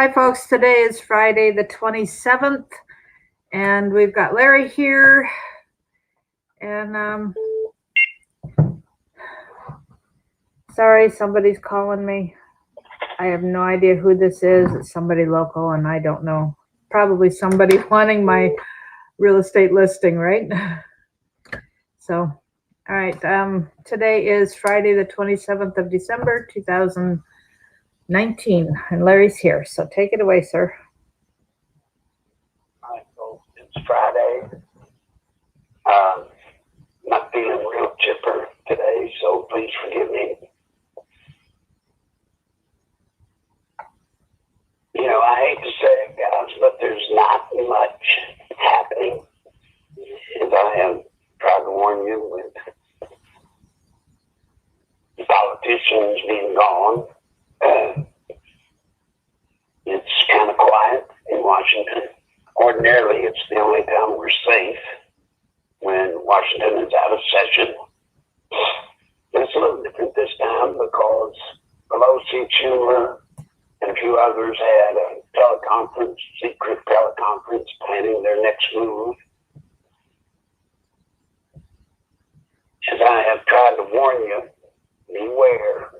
Hi, folks. Today is Friday the 27th, and we've got Larry here. And sorry, somebody's calling me. I have no idea who this is. It's somebody local, and I don't know. Probably somebody wanting my real estate listing, right? So, all right. Today is Friday the 27th of December, 2019, and Larry's here. So take it away, sir. All right, folks. It's Friday. Not feeling real chipper today, so please forgive me. I hate to say it, guys, but there's not much happening. As I have tried to warn you, with the politicians being gone, it's kind of quiet in Washington. Ordinarily, it's the only time we're safe, when Washington is out of session. It's a little different this time because Pelosi, Schumer, and a few others had a secret teleconference planning their next move. As I have tried to warn you, beware.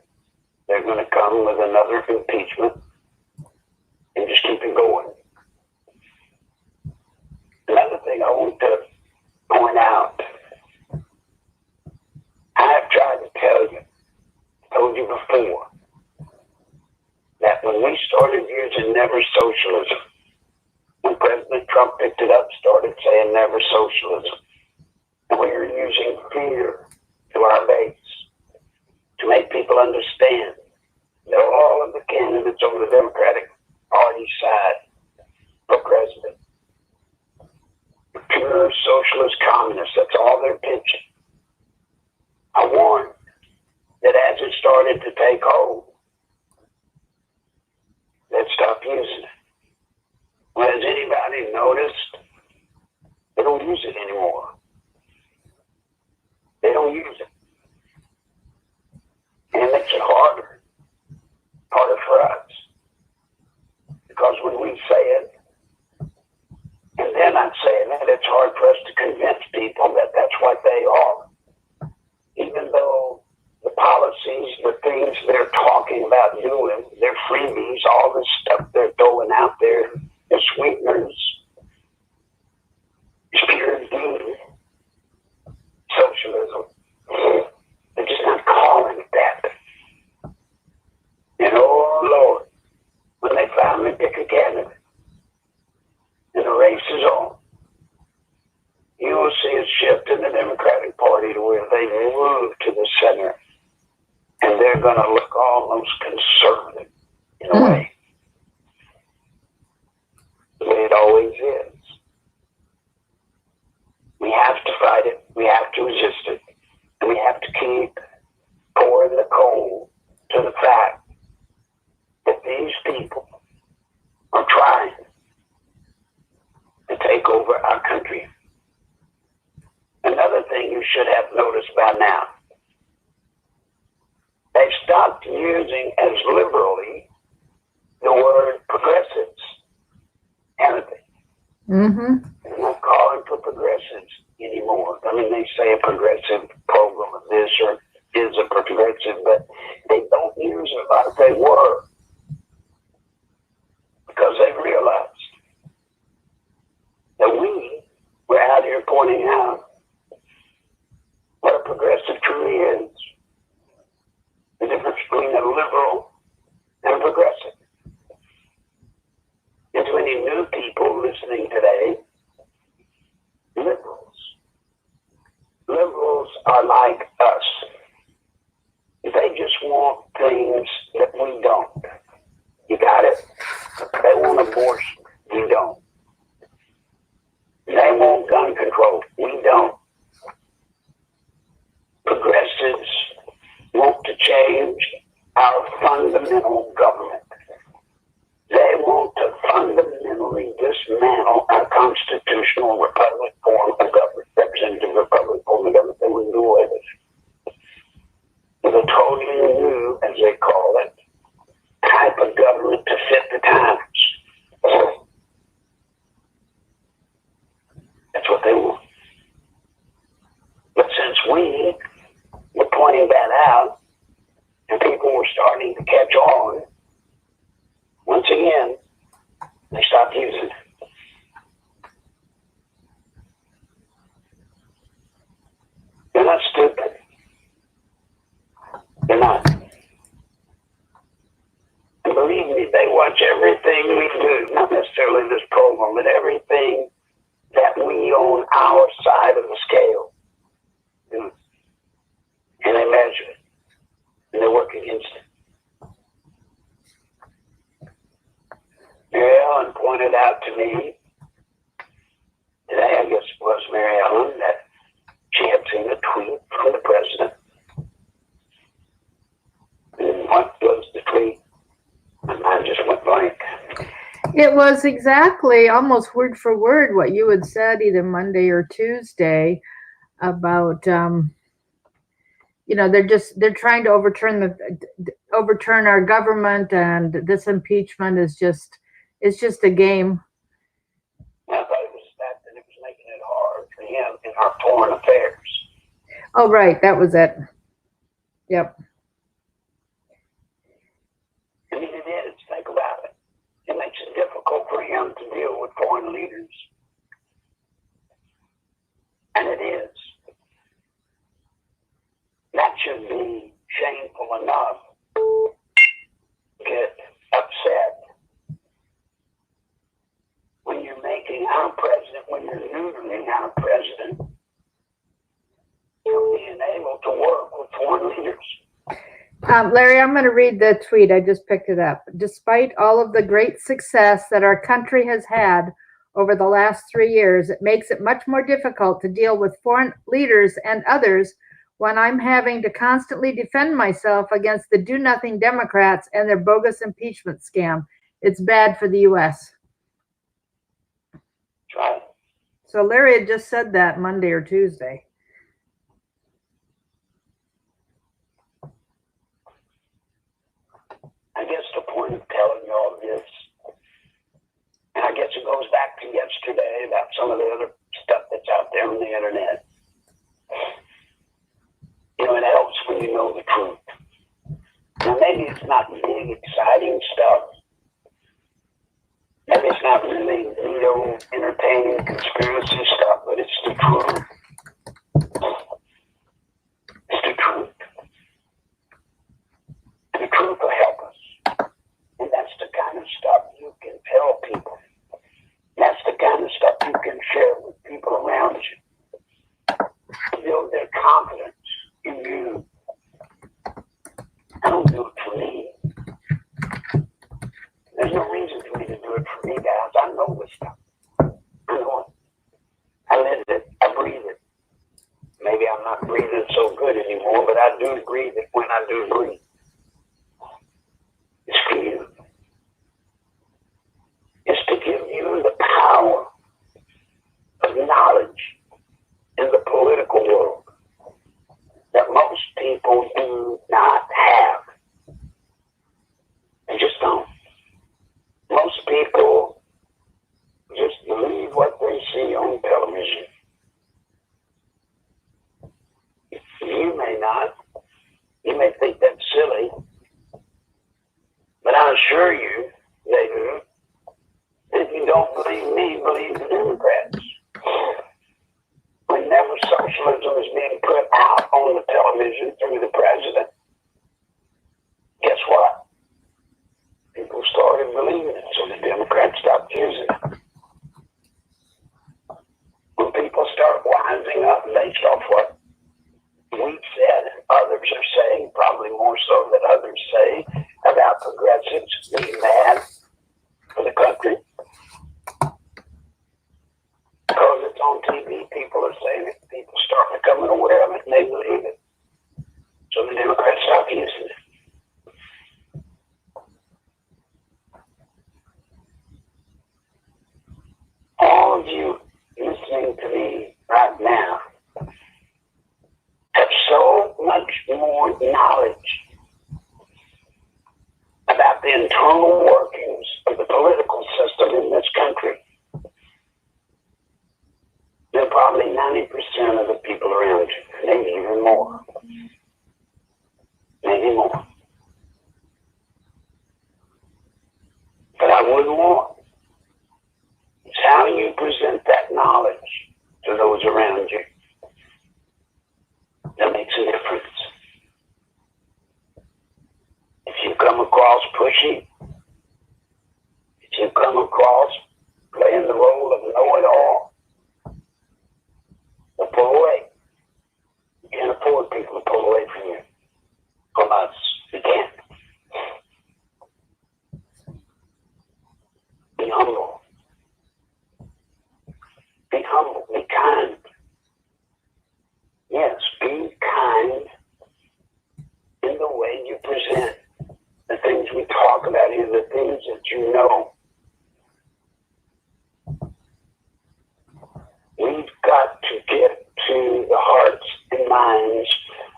They're going to come with another impeachment and just keep it going. Another thing I want to point out, I have tried to told you before, that when we started using Never Socialism, when President Trump picked it up, started saying Never Socialism, and we were using fear to our base to make people understand that all of the candidates on the Democratic Party side for president, pure socialist communists, that's all they're pitching. I warned that as it started to take hold, they'd stop using it. Well, has anybody noticed? They don't use it anymore. They don't use it. And it makes it harder for us. Because when we say it, and they're not saying it, it's hard for us to convince people that that's what they are. Even though the policies, the things they're talking about doing, their freebies, all this stuff they're throwing out there, the sweeteners, it's pure deed, socialism. They're just not calling it that. And oh Lord, when they finally pick a candidate and the race is on, you will see a shift in the Democratic Party to where they move to the center. And they're going to look almost conservative in a way. The way it always is. We have to fight it. We have to resist it. And we have to keep pouring the coal to the fact that these people are trying to take over our country. Another thing you should have noticed by now, they've stopped using as liberally the word progressives, haven't they? Mm-hmm. They're not calling for progressives anymore. I mean, they say a progressive program of this or is a progressive, but they don't use it like they were because they've realized that we're out here pointing out what a progressive truly is. The difference between a liberal and a progressive. And to any new people listening today, liberals are like us. They just They stopped using it. They're not stupid. They're not. And believe me, they watch everything we do, not necessarily this program, but everything that we on our side of the scale do. And they measure it. And they work against it. Mary Ellen pointed out to me today, I guess it was Mary Ellen, that she had seen a tweet from the president. And what was the tweet? My mind just went blank. It was exactly almost word for word what you had said either Monday or Tuesday about they're trying to overturn our government, and this impeachment is just a game. I thought it was that it was making it hard for him in our foreign affairs. Oh, right, that was it. Yep. I mean, it is. Think about it. It makes it difficult for him to deal with foreign leaders. And it is. That should be shameful enough to get upset when you're making our president, when you're neutering our president, from being able to work with foreign leaders. Larry, I'm going to read the tweet. I just picked it up. Despite all of the great success that our country has had over the last 3 years, it makes it much more difficult to deal with foreign leaders and others when I'm having to constantly defend myself against the do-nothing Democrats and their bogus impeachment scam. It's bad for the U.S. Right. So Larry had just said that Monday or Tuesday. I guess the point of telling you all this, and I guess it goes back to yesterday about some of the other stuff that's out there on the internet. You know, it helps when you know the truth. Now, maybe it's not big, exciting stuff. Maybe it's not really, entertaining conspiracy stuff, but it's the truth. It's the truth. And the truth will help us. And that's the kind of stuff you can tell people. That's the kind of stuff you can share with people around you. To build their confidence in you. I don't do it for me. There's no reason for me to do it for me, guys. I know this stuff. I know it. I live it. I breathe it. Maybe I'm not breathing so good anymore, but I do breathe it when I do breathe. It's for you. It's to give you the power of knowledge in the political world that most people do not have. They just don't. Most people just believe what they see on television. You may not. You may think that's silly. But I assure you, they do. If you don't believe me, believe the Democrats. When Never Socialism is being put out on the television through the president, guess what? People started believing it, so the Democrats stopped using it. When people start wising up based off what we've said and others are saying, probably more so than others say, about progressives being bad for the country. Because it's on TV, people are saying it, people start becoming aware of it, and they believe it. So the Democrats stop using it. All of you listening to me right now have so much more knowledge about the internal workings of the political system in this country than probably 90% of the people around you, maybe even more. Maybe more. But I wouldn't want boss, playing the role of know-it-all, will pull away. You can't afford people to pull away from you, from us. You can't. Be humble. Be humble. Be kind. Yes, be kind in the way you present the things we talk about here, the things that you know. We've got to get to the hearts and minds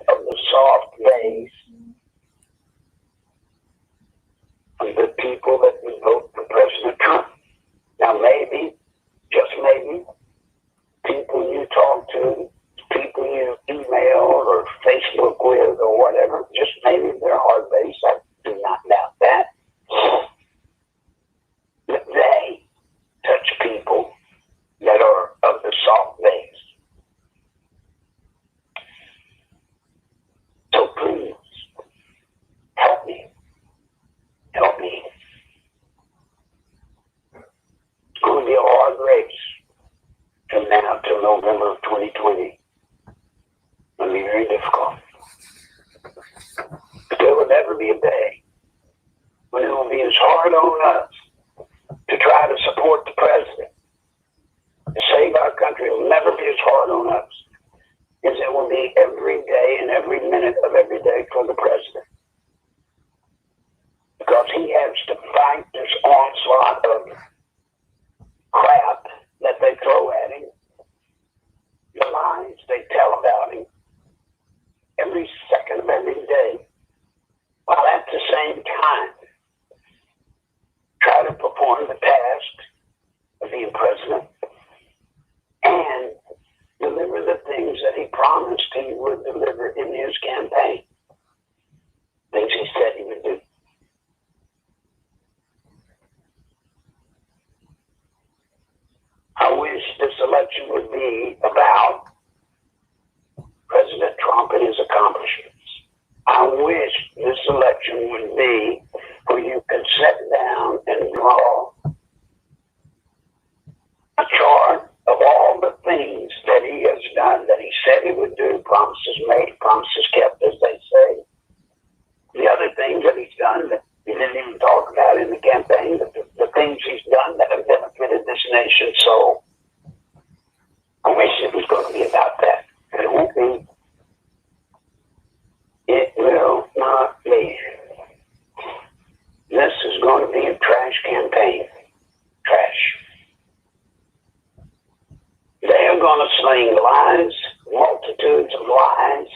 of the soft base of the people that would vote for President Trump. Now maybe, just maybe, people you talk to, people you email or Facebook with or whatever, just maybe they're hard base. I do not doubt that. But they touch people that are of the soft base. So please, help me. Help me. It's going to be a hard race from now till November of 2020. It'll be very difficult. But there will never be a day when it will be as hard on us to try to support the president, to save our country. It will never be as hard on us as it will be every day and every minute of every day for the president. Because he has to fight this onslaught of crap that they throw at him, the lies they tell about him every second of every day, while at the same time try to perform the task of being president and deliver the things that he promised he would deliver in his campaign, things he said he would do. I wish this election would be about President Trump and his accomplishments. I wish this election would be where you could sit down and draw a chart of all the things that he has done, that he said he would do, promises made, promises kept, as they say. The other things that he's done that he didn't even talk about in the campaign, the things he's done that have benefited this nation. So I wish it was going to be about that. But it won't be. It will not be. This is going to be a trash campaign. Trash. They are going to sling lies, multitudes of lies.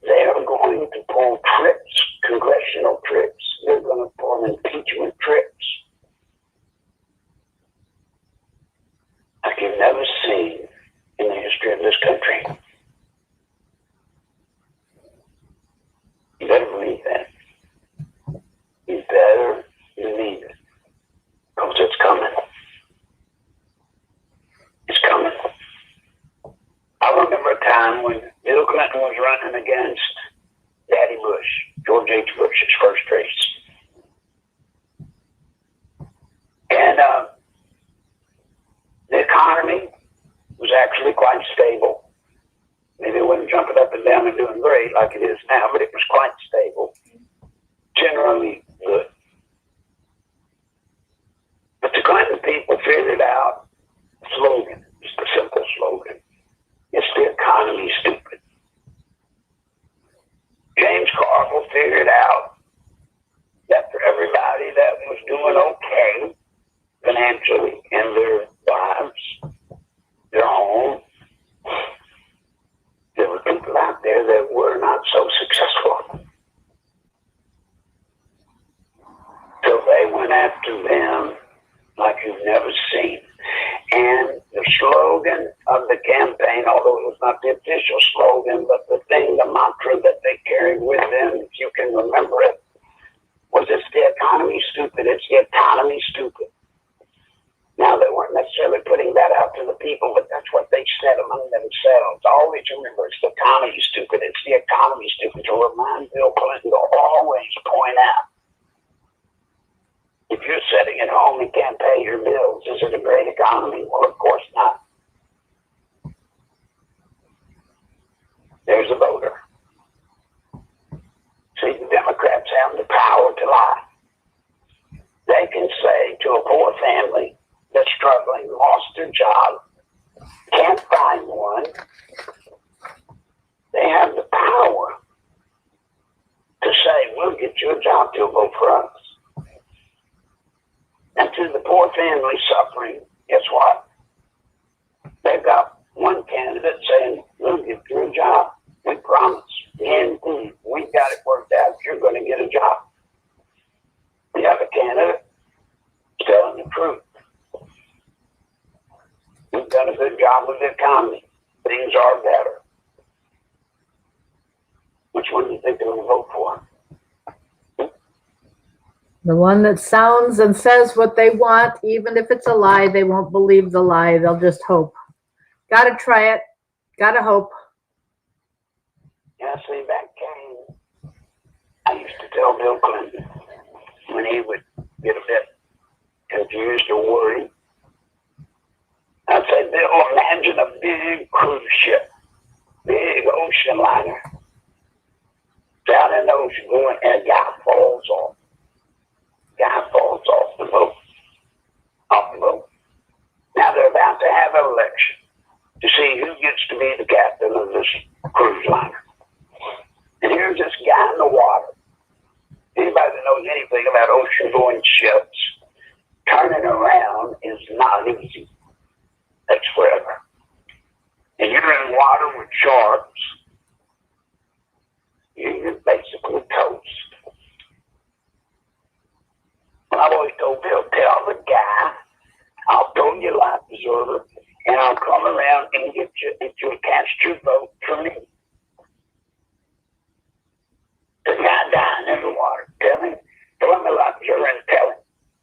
They are going to pull trips, congressional trips. They're going to pull impeachment trips like you've never seen in the history of this country. You better believe that. You better believe it. Because it's coming. It's coming. I remember a time when Bill Clinton was running against Daddy Bush, George H. Bush's first race. And the economy was actually quite stable. Maybe it wasn't jumping up and down and doing great like it is now, but it was quite stable. Generally good. But the Clinton people figured out a slogan, just a simple slogan. It's the economy, stupid. James Carville figured out that for everybody that was doing okay financially in their lives, their home, there were people out there that were not so successful. So they went after them like you've never seen. And the slogan of the campaign, although it was not the official slogan, but the thing, the mantra that they carried with them, if you can remember it, was it's the economy, stupid. It's the economy, stupid. Now, they weren't necessarily putting that out to the people, but that's what they said among themselves. Always remember, it's the economy, stupid. It's the economy, stupid. To remind Bill Clinton to always point out, if you're sitting at home home and can't pay your bills. Is it a great economy? Well, of course not. There's a voter. See, the Democrats have the power to lie. They can say to a poor family that's struggling, lost their job, can't find one, they have the power to say, we'll get you a job, you'll vote for us. And to the poor family suffering, guess what? They've got one candidate saying, we'll get you a job. We promise. And we got it worked out. You're going to get a job. The other candidate telling the truth. We've done a good job with the economy. Things are better. Which one do you think they're going to vote for? The one that sounds and says what they want, even if it's a lie, they won't believe the lie. They'll just hope. Gotta try it. Gotta hope. Yeah, see, back came. I used to tell Bill Clinton when he would get a bit confused or worried, I'd say, Bill, imagine a big cruise ship, big ocean liner, down in the ocean going, and a guy falls off. Guy falls off the boat. Off the boat. Now they're about to have an election to see who gets to be the captain of this cruise liner. And here's this guy in the water. Anybody that knows anything about ocean-going ships, turning around is not easy. That's forever. And you're in water with sharks. You're basically toast. Well, I've always told Bill, tell the guy, I'll throw you a life preserver, and I'll come around and get you if you attach your boat for me. The guy dying in the water. Tell him a life preserver and tell him,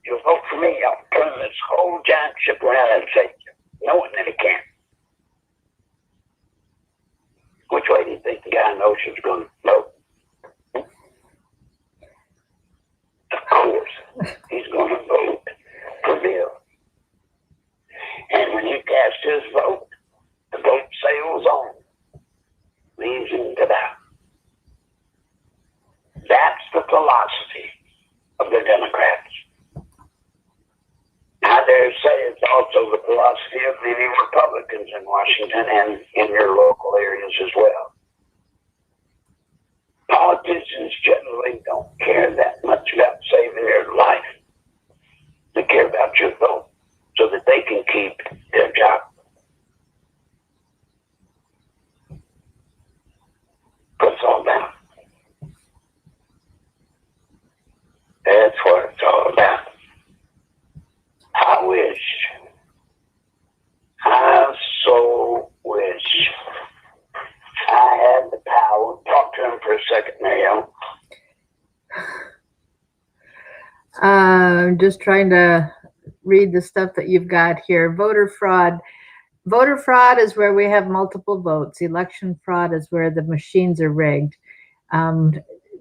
you'll vote for me, I'll turn this whole giant ship around and save you, knowing that he can't. Which way do you think the guy in the ocean's going to vote? Of course, he's going to vote for Bill. And when he casts his vote, the boat sails on, leaves him to die. That's the philosophy of the Democrats. I dare say it's also the philosophy of many Republicans in Washington and in your local areas as well. Politicians generally don't care that much about saving their life. They care about your vote so that they can keep their job. What's it's all about. That's what it's all about. I so wish I had the power. Talk to him for a second, Mario. I'm just trying to read the stuff that you've got here. Voter fraud. Voter fraud is where we have multiple votes. Election fraud is where the machines are rigged.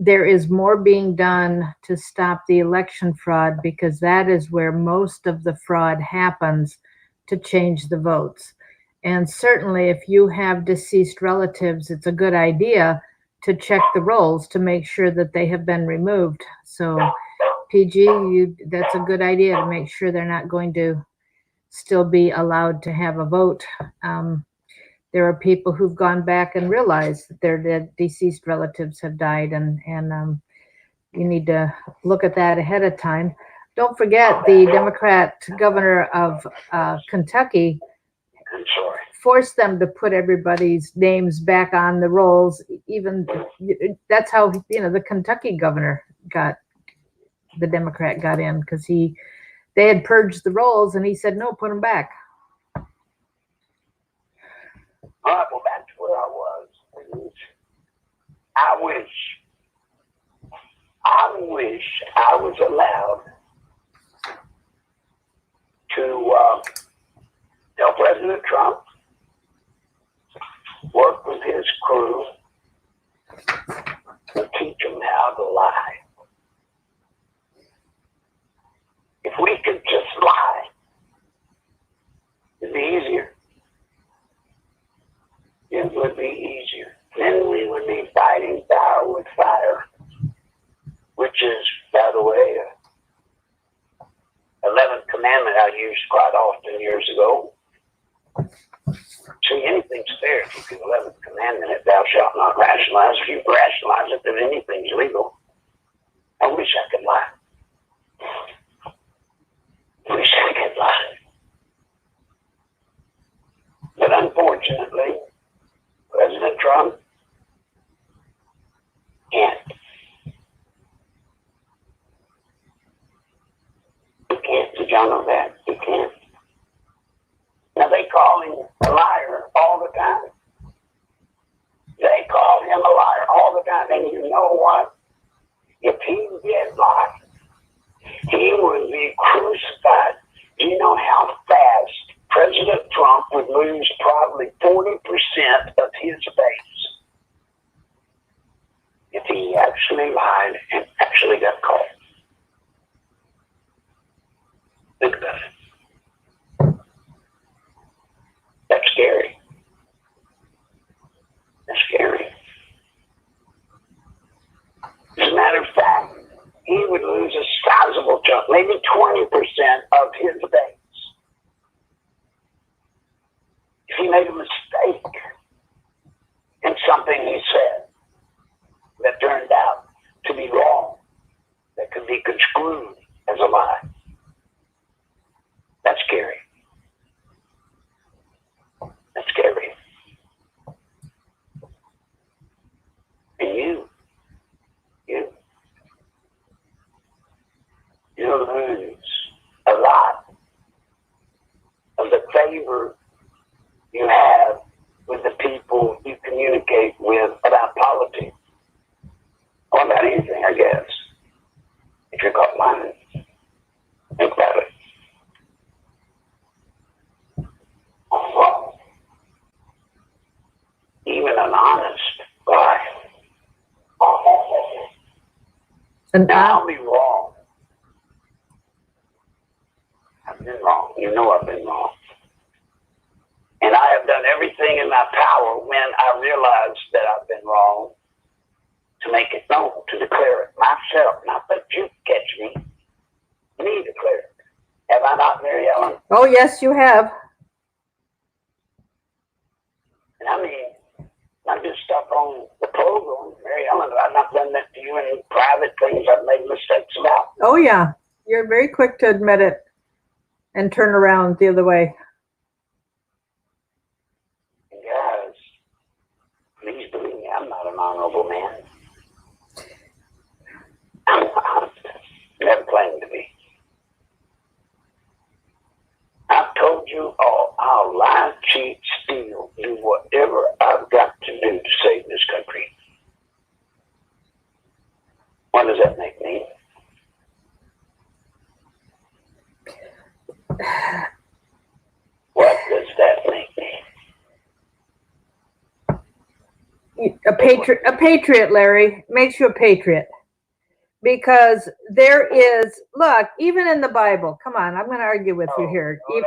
There is more being done to stop the election fraud because that is where most of the fraud happens to change the votes. And certainly if you have deceased relatives, it's a good idea to check the rolls to make sure that they have been removed. So PG, that's a good idea to make sure they're not going to still be allowed to have a vote. There are people who've gone back and realized that their deceased relatives have died, and you need to look at that ahead of time. Don't forget the Democrat governor of Kentucky forced them to put everybody's names back on the rolls. Even that's how the Kentucky governor the Democrat got in, because they had purged the rolls and he said no, put them back. All right, well, back to where I was. I wish I was allowed to tell President Trump, work with his crew, and teach them how to lie. If we could just commandment I used quite often years ago. See, anything's fair if you keep the 11th commandment, if thou shalt not rationalize. If you rationalize it, then anything's legal. I wish I could lie. Wish I could lie. But unfortunately, President Trump can't. He can't. Did y'all know that? He can't. Now they call him a liar all the time. They call him a liar all the time. And you know what? If he did lie, he would be crucified. Do you know how fast President Trump would lose probably 40% of his base if he actually lied and actually got caught? Think about it. That's scary. That's scary. As a matter of fact, he would lose a sizable chunk, maybe 20% of his base. If he made a mistake in something he said that turned out to be wrong, that could be construed as a lie. That's scary. That's scary. And you'll lose a lot of the favor you have with the people you communicate with about politics. Or about anything, I guess. If you're caught lying, think about it. Even an honest lie. Now I'll be wrong. I've been wrong. You know I've been wrong. And I have done everything in my power when I realized that I've been wrong to make it known, to declare it myself. Not that you catch me. Me declare it. Have I not, Mary Ellen? Oh, yes, you have. And I mean, not just stuff on the program, Mary Ellen. I've not done that to you in private things I've made mistakes about. Oh, yeah. You're very quick to admit it and turn around the other way. And guys, please believe me, I'm not an honorable man. I'm not. Never claimed to be. I've told you all, I'll lie, cheat, steal, do whatever I've got to do to save this country. What does that make me? What does that make me? A patriot, Larry, makes you a patriot. Because there is, look, even in the Bible, come on, I'm going to argue with you here. No.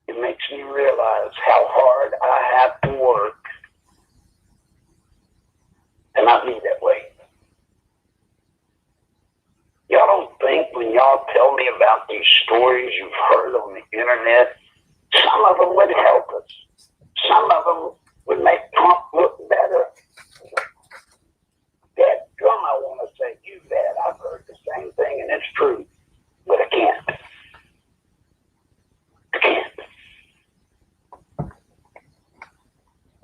It makes me realize how hard I have to work and not be that way. Y'all don't think when y'all tell me about these stories you've heard on the internet, some of them would help us. Some of them would make Trump look better. That drum, I want to say, you bet. I've heard the same thing, and it's true. But I can't. I can't.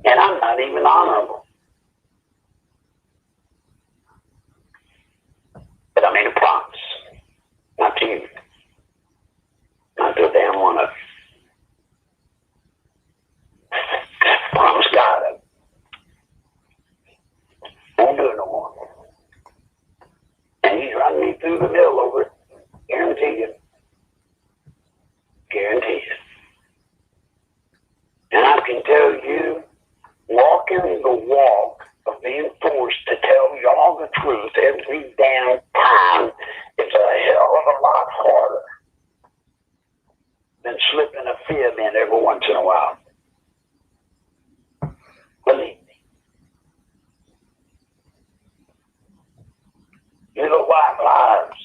And I'm not even honorable. But I made a promise. Not to you. Not to a damn one of you. Promise God I won't do it no more. And he's running me through the mill over it. Guarantee you. Guarantee you. And I can tell you, walking the walk of being forced to tell y'all the truth every damn time is a hell of a lot harder than slipping a fib in every once in a while. Believe me. Little white lies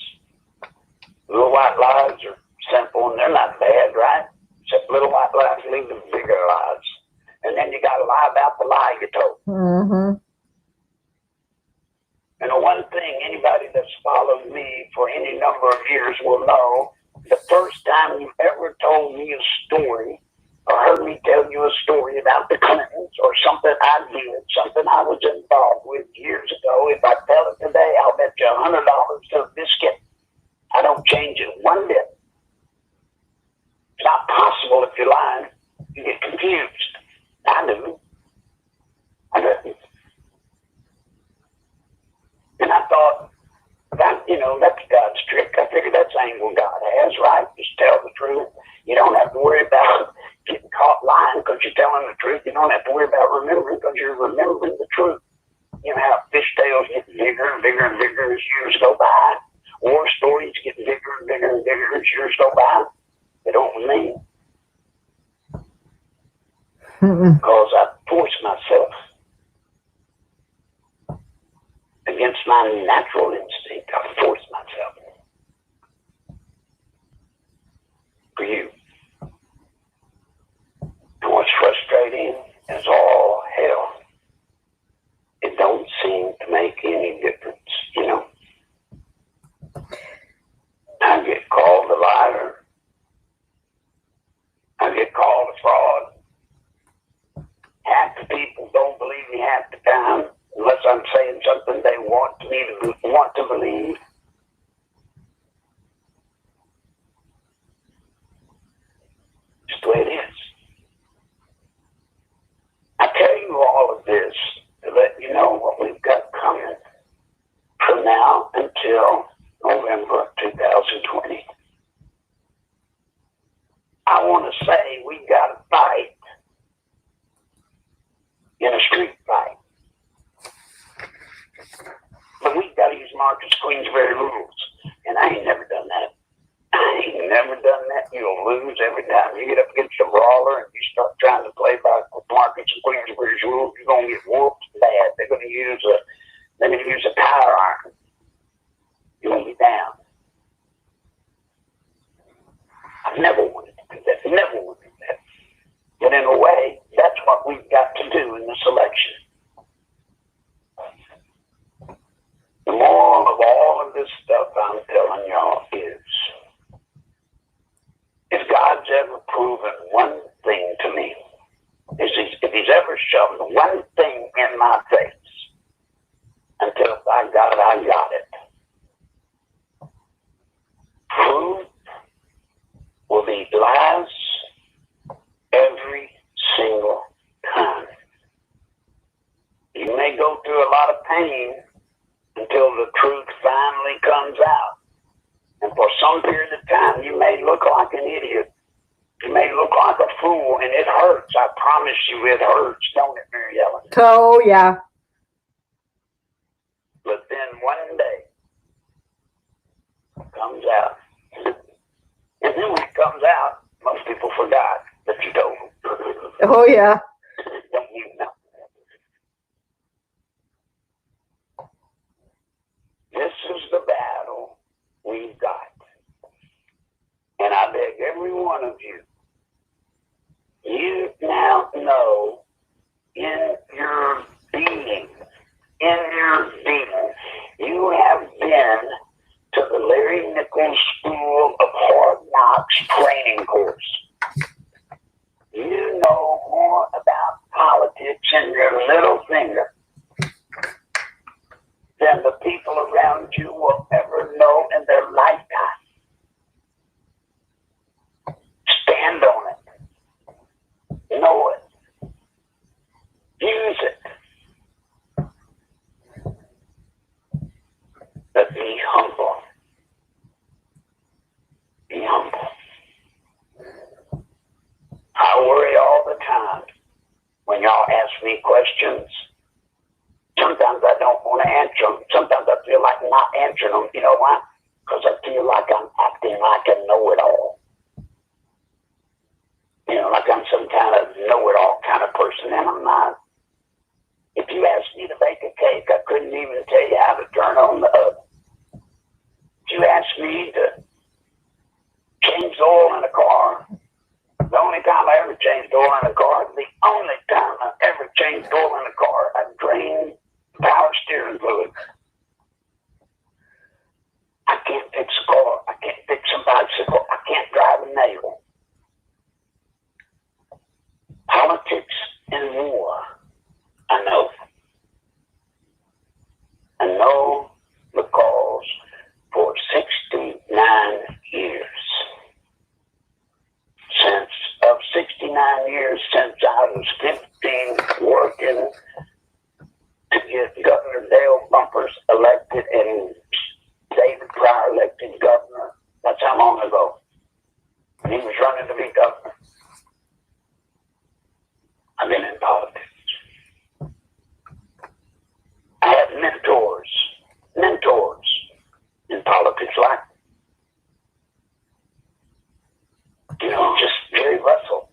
little white lies are simple and they're not bad, right? Except little white lies lead to bigger lies. And then you got to lie about the lie you told. Mm-hmm. And the one thing anybody that's followed me for any number of years will know, the first time you ever told me a story or heard me tell you a story about the Clintons or something I did, something I was involved with years ago, if I tell it today, I'll bet you $100 to a biscuit. I don't change it one bit. It's not possible if you're lying. You get confused. I do. I didn't. And I thought, that's God's trick. I figured that's the angle God has, right? Just tell the truth. You don't have to worry about getting caught lying because you're telling the truth. You don't have to worry about remembering because you're remembering the truth. You know how fishtails get bigger and bigger and bigger as years go by. War stories get bigger and bigger and bigger as years go by. They don't mean. Because I force myself against my natural instinct. I force myself for you. And what's frustrating is all hell. It don't seem to make any difference, you know. I get called a liar. I get called a fraud. Half the people don't believe me half the time unless I'm saying something they want to believe. Just the way it is. I tell you all of this to let you know what we've got coming from now until November of 2020. I want to say we got to fight in a street fight. But we've got to use Marcus Queensberry rules. And I ain't never done that. I ain't never done that. You'll lose every time. You get up against a brawler and you start trying to play by Marcus Queensberry's rules, you're going to get whooped bad. They're going to use a power iron. You're going to be down. I've never wanted to do that. Never wanted to do that. But in a way, that's what we've got to do in this election. The moral of all of this stuff I'm telling y'all is, if God's ever proven one thing to me, if he's ever shown one thing in my face, until I got it. Truth will be lies every single time. You may go through a lot of pain until the truth finally comes out. And for some period of time, you may look like an idiot. You may look like a fool, and it hurts. I promise you it hurts, don't it, Mary Ellen? Oh, yeah. But then one day, it comes out. And then when it comes out, most people forgot that you told them. Oh, yeah. Don't you know? This is the battle we've got. And I beg every one of you, you now know in your being, you have been to the Larry Nichols School of Hard Knocks training course. You know more about politics in your little finger than the people around you will ever know in their lifetime. Stand on it. Know it. Use it. But be humble. Be humble. I worry all the time when y'all ask me questions. Sometimes I don't want to answer them. Sometimes I feel like not answering them. You know why? Because I feel like I'm acting like a know-it-all. You know, like I'm some kind of know-it-all kind of person, and I'm not. If you asked me to bake a cake, I couldn't even tell you how to turn on the oven. If you asked me to oil in a car. The only time I've ever changed oil in a car, I drained power steering fluid. I can't fix a car. I can't fix a bicycle. I can't drive a nail. Politics and war, I know. I know because for 69 years, of 69 years since I was 15, working to get Governor Dale Bumpers elected and David Pryor elected governor. That's how long ago. And he was running to be governor. I've been in politics. I had mentors in politics, like, just Jerry Russell.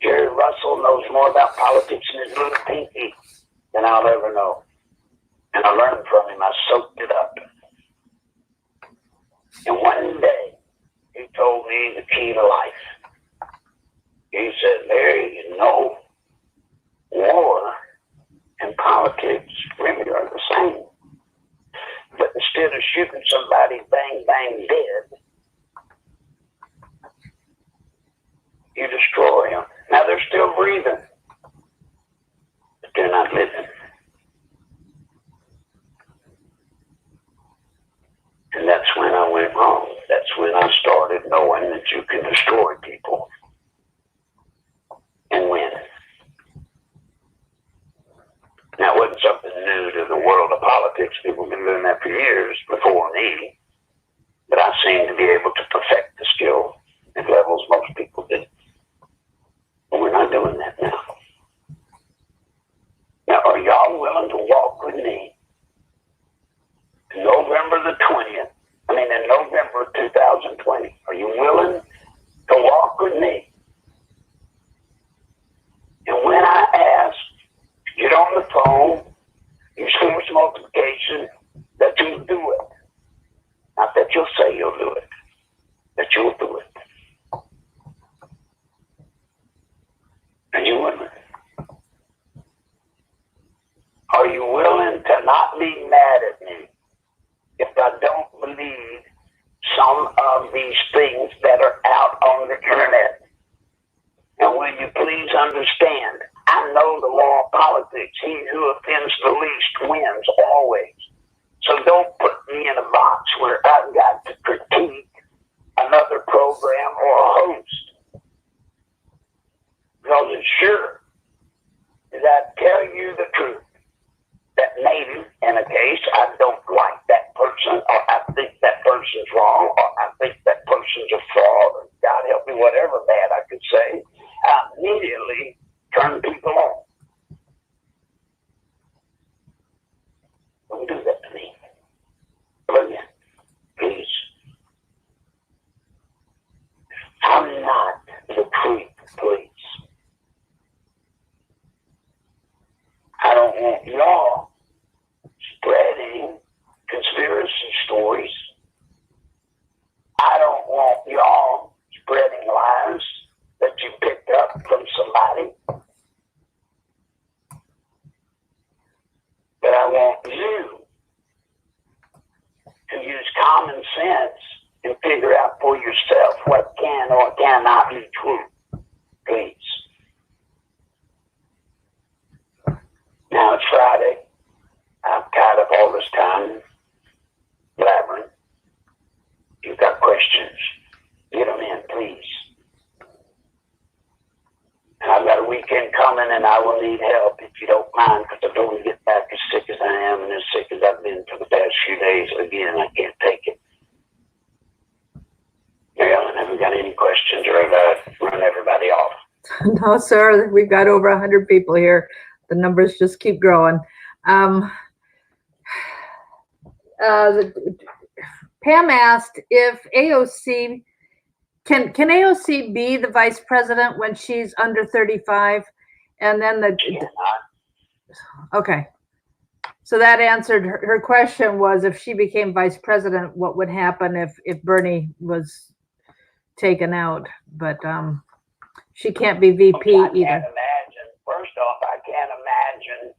Jerry Russell knows more about politics in his little pinky than I'll ever know. And I learned from him. I soaked it up. And one day, he told me the key to life. He said, Larry, war and politics really are the same. But instead of shooting somebody bang, bang, dead, you destroy them. Now they're still breathing, but they're not living. And that's when I went wrong. That's when I started knowing that you can destroy people and win. Now, it wasn't something new to the world of politics. People have been doing that for years before me. But I seem to be able to perfect the skill at levels most people did. But we're not doing that now. Now, are y'all willing to walk with me in November 2020? Are you willing to walk with me? And when I ask, get on the phone, use force multiplication, that you'll do it. Not that you'll say you'll do it, that you'll do it. Are you willing? Are you willing to not be mad at me if I don't believe some of these things that are out on the internet? And will you please understand, I know the law of politics. He who offends the least wins always. So don't put me in a box where I've got to critique another program or a host. Because it's sure as I tell you the truth, that maybe in a case I don't like that person, or I think that person's wrong, or I think that person's a fraud, or God help me, whatever bad I could say, I immediately turn people on. Don't do that to me. Brilliant. Please. I'm not the truth, please. I don't want y'all spreading conspiracy stories. I don't want y'all spreading lies that you picked up from somebody. But I want you to use common sense and figure out for yourself what can or cannot be true. Please. Now it's Friday. I'm tired of all this time blabbering. You've got questions. Get them in, please. And I've got a weekend coming and I will need help if you don't mind, because I don't want to get back as sick as I am and as sick as I've been for the past few days. Again, I can't take it. Mary Ellen, have we got any questions, or have I run everybody off? No, sir. We've got over 100 people here. The numbers just keep growing. Pam asked if AOC, can AOC be the vice president when she's under 35? And then okay. So that answered her question was, if she became vice president, what would happen if Bernie was taken out? But She can't be VP Which I can't either. imagine. First off, I can't imagine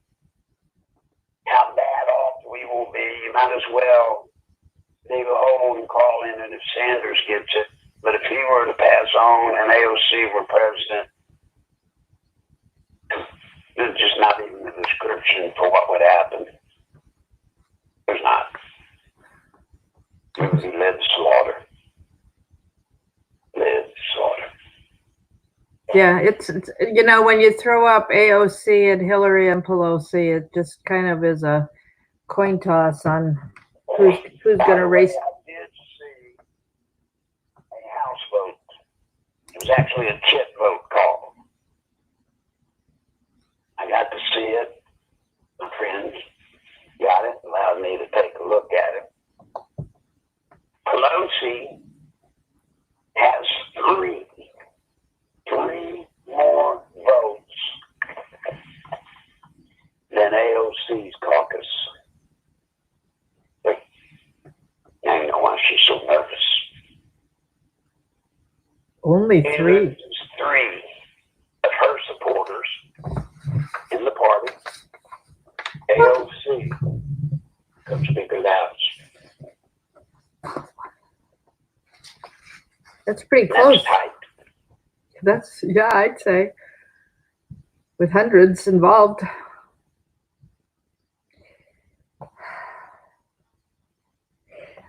how bad off we will be. You might as well dig a hole and crawl in it if Sanders gets it. But if he were to pass on and AOC were president, there's just not even a description for what would happen. There's not. It would be led to slaughter. Led to slaughter. Yeah, it's you know, when you throw up AOC and Hillary and Pelosi, it just kind of is a coin toss on who's going to race. I did see a House vote. It was actually a chit vote call. I got to see it. My friends got it, allowed me to take a look at it. Pelosi has three more votes than AOC's caucus. But I know why she's so nervous. Only three. There's three of her supporters in the party. AOC comes Speaker of the House. That's pretty close. That's tight. That's, yeah, I'd say, with hundreds involved.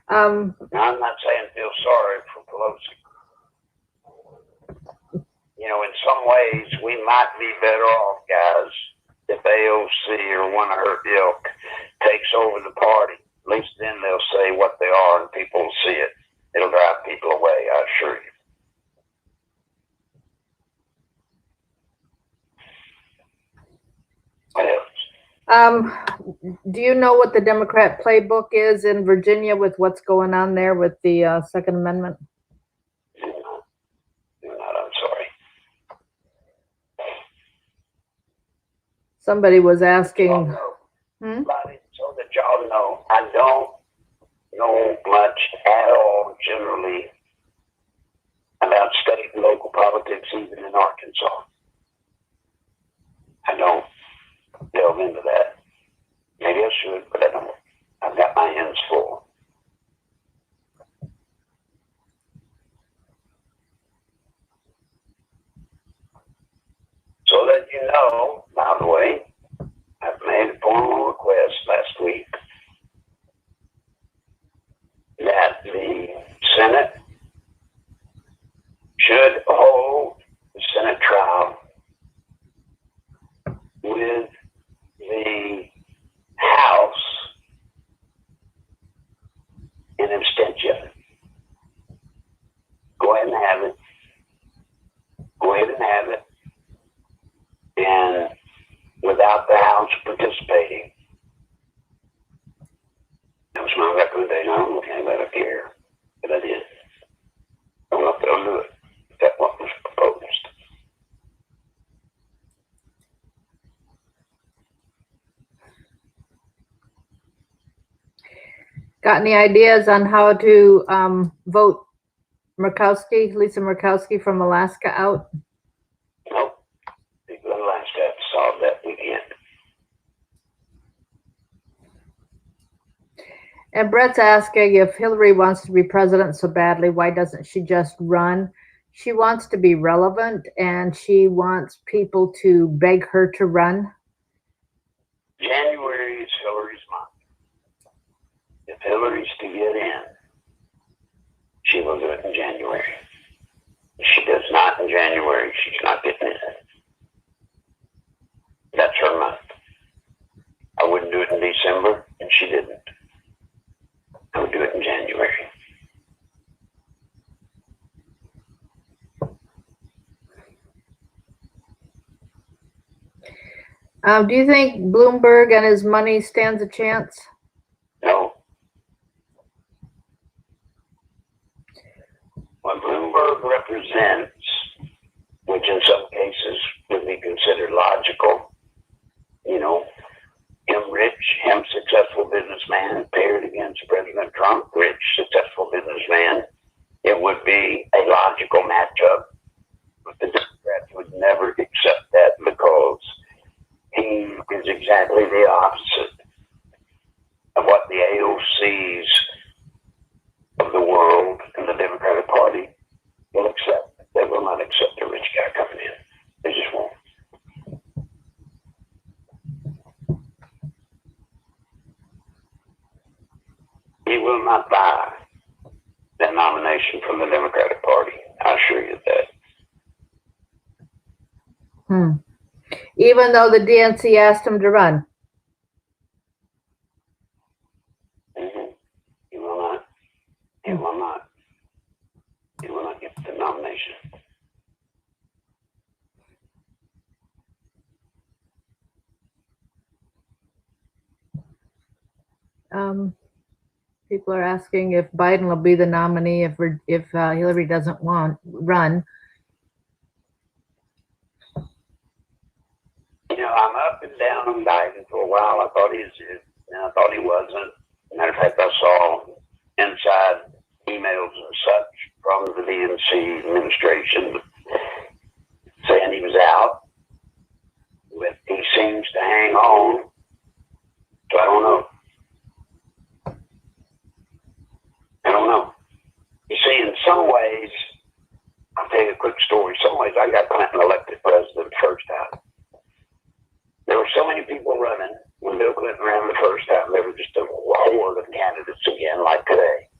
Now, I'm not saying feel sorry for Pelosi. You know, in some ways, we might be better off, guys, if AOC or one of her ilk takes over the party. At least then they'll say what they are and people will see it. It'll drive people away, I assure you. What else? Do you know what the Democrat playbook is in Virginia with what's going on there with the Second Amendment? You're not, I'm sorry. Somebody was asking. So that y'all know, I don't know much at all generally about state and local politics, even in Arkansas. I don't delve into that. Maybe I should, but I don't. I've got my hands full. So that you know, by the way, I've made a formal request last week that the Senate should hold the Senate trial with the House in abstention. Go ahead and have it. Go ahead and have it. And without the House participating. That was my recommendation. I don't know if anybody care, but I did. I don't know if they'll do it. That's what was proposed. Got any ideas on how to vote Lisa Murkowski from Alaska out? Nope. People in Alaska have to solve that weekend. And Brett's asking if Hillary wants to be president so badly, why doesn't she just run? She wants to be relevant and she wants people to beg her to run. January is Hillary's month. If Hillary's to get in, she will do it in January. If she does not in January, she's not getting in. That's her month. I wouldn't do it in December, and she didn't. I would do it in January. Do you think Bloomberg and his money stands a chance? No. What Bloomberg represents, which in some cases would be considered logical, you know, him successful businessman paired against President Trump, rich, successful businessman, it would be a logical matchup. But the Democrats never accept that because he is exactly the opposite of what the AOCs of the world and the Democratic Party will accept. They will not accept a rich guy coming in. They just won't. He will not buy that nomination from the Democratic Party. I assure you that. Even though the DNC asked him to run. He will not. He will not. He will not get the nomination. People are asking if Biden will be the nominee if Hillary doesn't run. You know, I'm up and down on Biden for a while. I thought he was, and I thought he wasn't. Matter of fact, I saw inside emails and such from the DNC administration saying he was out. But he seems to hang on. So I don't know. I don't know. You see, in some ways, I'll tell you a quick story. In some ways, I got Clinton elected president first time. There were so many people running when Bill Clinton ran the first time. There was just a horde of candidates again, like today.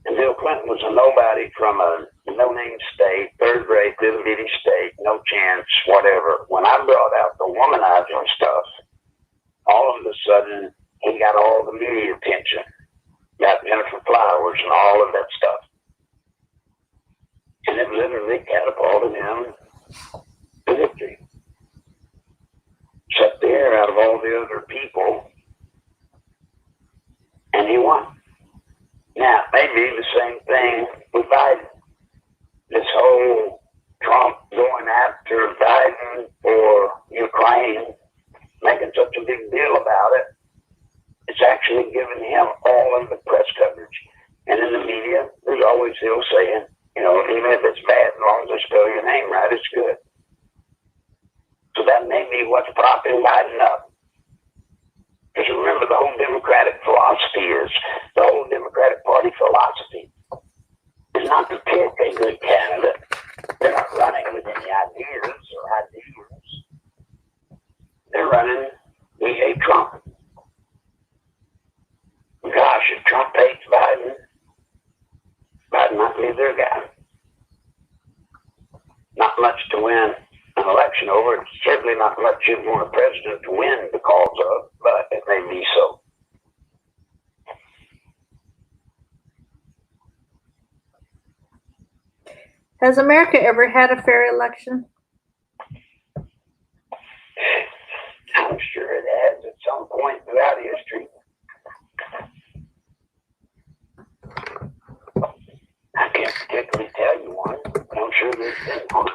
And Bill Clinton was a nobody from a no-name state, third-rate, little bitty state, no chance, whatever. When I brought out the womanizer stuff, all of a sudden, he got all the media attention. Got Jennifer Flowers and all of that stuff. And it literally catapulted him to victory. Sat there out of all the other people, and he won. Now, maybe the same thing with Biden. This whole Trump going after Biden for Ukraine, making such a big deal about it, it's actually given him all of the press coverage. And in the media, there's always still saying, you know, even if it's bad, as long as they spell your name right, it's good. So that may be what's propping Biden up. Because remember, the whole Democratic philosophy is, the whole Democratic Party philosophy is not to pick a good candidate. They're not running with any ideas or ideals. They're running, we hate Trump. Gosh, if Trump hates Biden, Biden might be their guy. Not much to win an election over. It's certainly not much you'd want a president to win because of, but it may be so. Has America ever had a fair election? I'm sure it has at some point throughout history. I can't particularly tell you one, but I'm sure there's been one.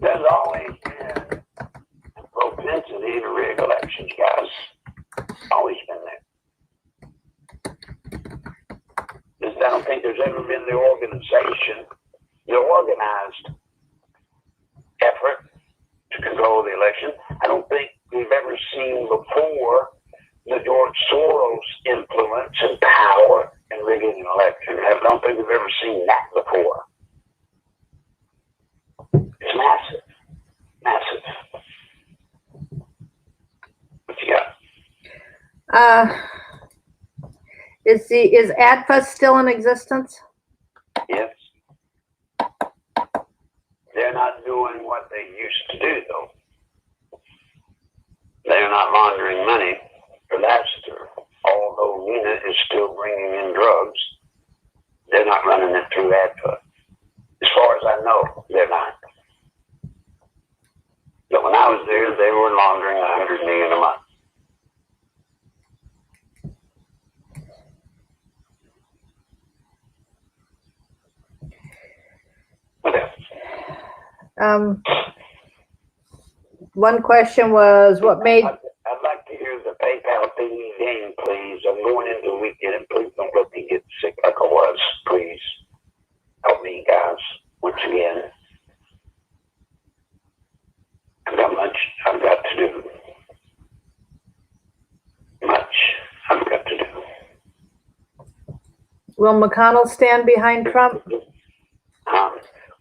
There's always been a propensity to rig elections, guys. Always been there. I don't think there's ever been the organization, the organized effort to control the election. I don't think we've ever seen before the George Soros influence and power in rigging an election. I don't think we've ever seen that before. It's massive. Massive. What you got? Is ADFA still in existence? Yes. They're not doing what they used to do, though. They're not laundering money for Lasseter. Although Nina is still bringing in drugs, they're not running it through ADFA. As far as I know, they're not. But when I was there, they were laundering $100 million a month. One question was, what made... I'd like to hear the PayPal thing again, please. I'm going into the weekend, and please don't let me get sick like I was, please. Will McConnell stand behind Trump?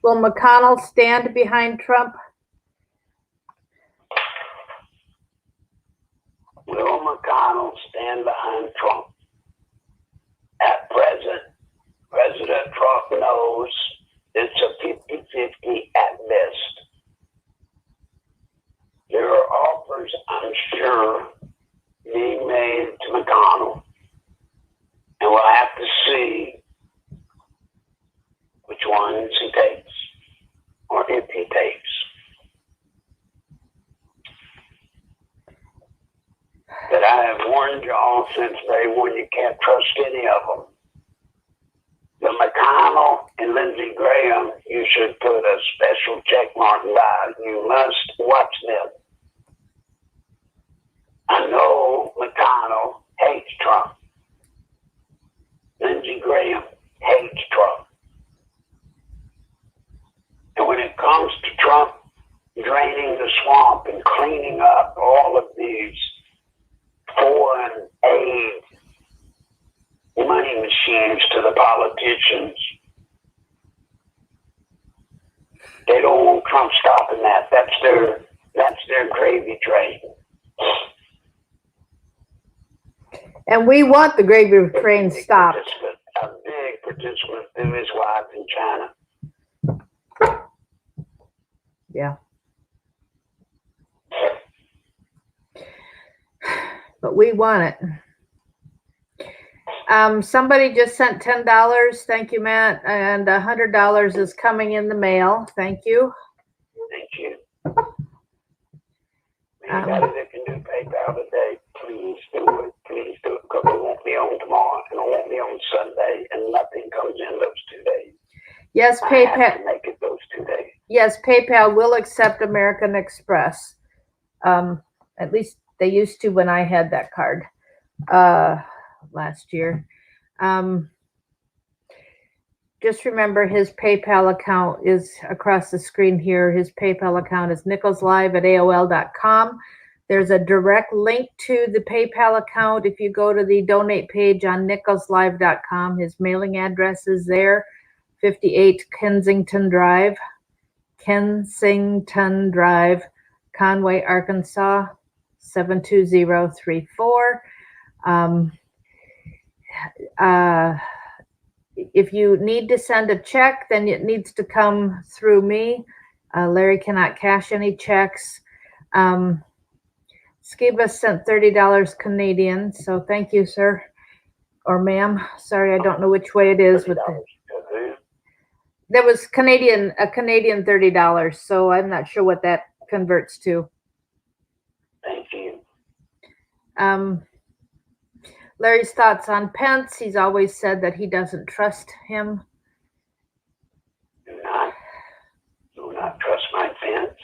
Will McConnell stand behind Trump? Will McConnell stand behind Trump? At present, President Trump knows it's a 50-50 at best. There are offers, I'm sure, being made to McConnell, and we'll have to see which ones he takes, or if he takes. But I have warned y'all since day one, you can't trust any of them. The McConnell and Lindsey Graham, you should put a special check mark by. You must watch them. I know McConnell hates Trump. Lindsey Graham hates Trump. And when it comes to Trump draining the swamp and cleaning up all of these foreign aid money machines to the politicians, they don't want Trump stopping that. That's their gravy train. And we want the gravy train stopped. A big participant through his wife in China. Yeah. But we want it. Somebody just sent $10. Thank you, Matt. And $100 is coming in the mail. Thank you. Thank you. Anybody that can do PayPal today, please do it. Please do it, because it won't be on tomorrow and it won't be on Sunday, and nothing comes in those 2 days. Yes, I PayPal. have to make it those 2 days. Yes, PayPal will accept American Express. At least they used to when I had that card last year. Just remember his PayPal account is across the screen here. His PayPal account is nicholslive@aol.com. There's a direct link to the PayPal account if you go to the donate page on nicholslive.com. His mailing address is there, 58 Kensington Drive, Conway, Arkansas, 72034. If you need to send a check, then it needs to come through me. Larry cannot cash any checks. Skiba sent $30 Canadian, so thank you, sir, or ma'am. Sorry, I don't know which way it is. With there was a Canadian $30, so I'm not sure what that converts to. Thank you. Larry's thoughts on Pence. He's always said that he doesn't trust him. Do not trust my Pence.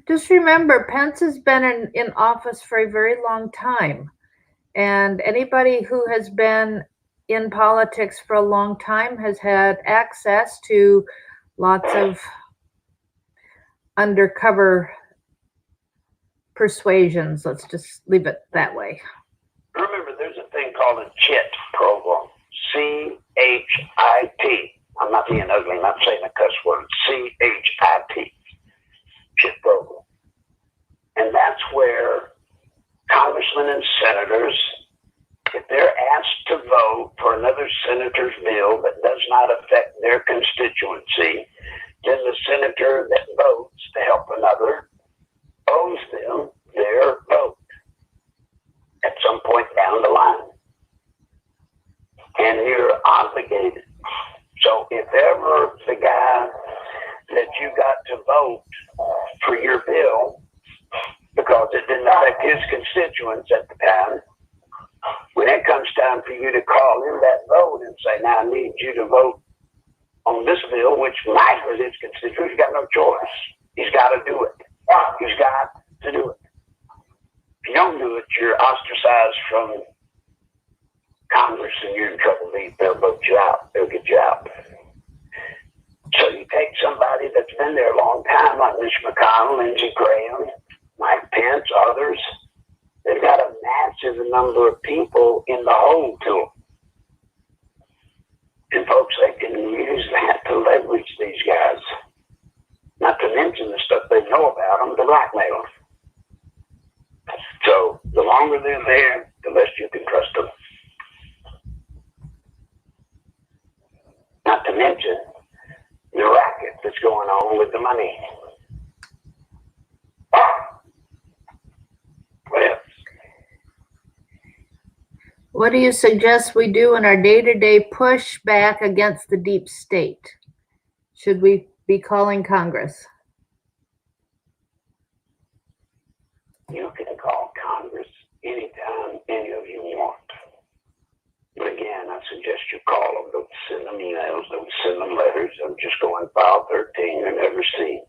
Just remember, Pence has been in office for a very long time. And anybody who has been in politics for a long time has had access to lots of undercover persuasions. Let's just leave it that way. Remember, there's a thing called a CHIT program. C-H-I-T. I'm not being ugly. I'm not saying a cuss word. C-H-I-T. CHIT program. And that's where congressmen and senators, if they're asked to vote for another senator's bill that does not affect their constituency, then the senator that votes to help another owes them their vote at some point down the line. And you're obligated. So if ever the guy that you got to vote for your bill, because it didn't affect his constituents at the time, when it comes time for you to call in that vote and say, now I need you to vote on this bill, which might hurt his constituents, he's got no choice. He's got to do it. He's got to do it. If you don't do it, you're ostracized from Congress and you're in trouble. They'll vote you out. They'll get you out. So you take somebody that's been there a long time, like Mitch McConnell, Lindsey Graham, Mike Pence, others. They've got a massive number of people in the hole to them. And folks, they can use that to leverage these guys. Not to mention the stuff they know about them to blackmail them. So the longer they're there, the less you can trust them. Not to mention the racket that's going on with the money. Well, What do you suggest we do in our day-to-day push back against the deep state? Should we be calling Congress? you can call Congress anytime any of you want. But again, I suggest you call them. Don't send them emails. Don't send them letters. Don't just go and file 13 you're never seen.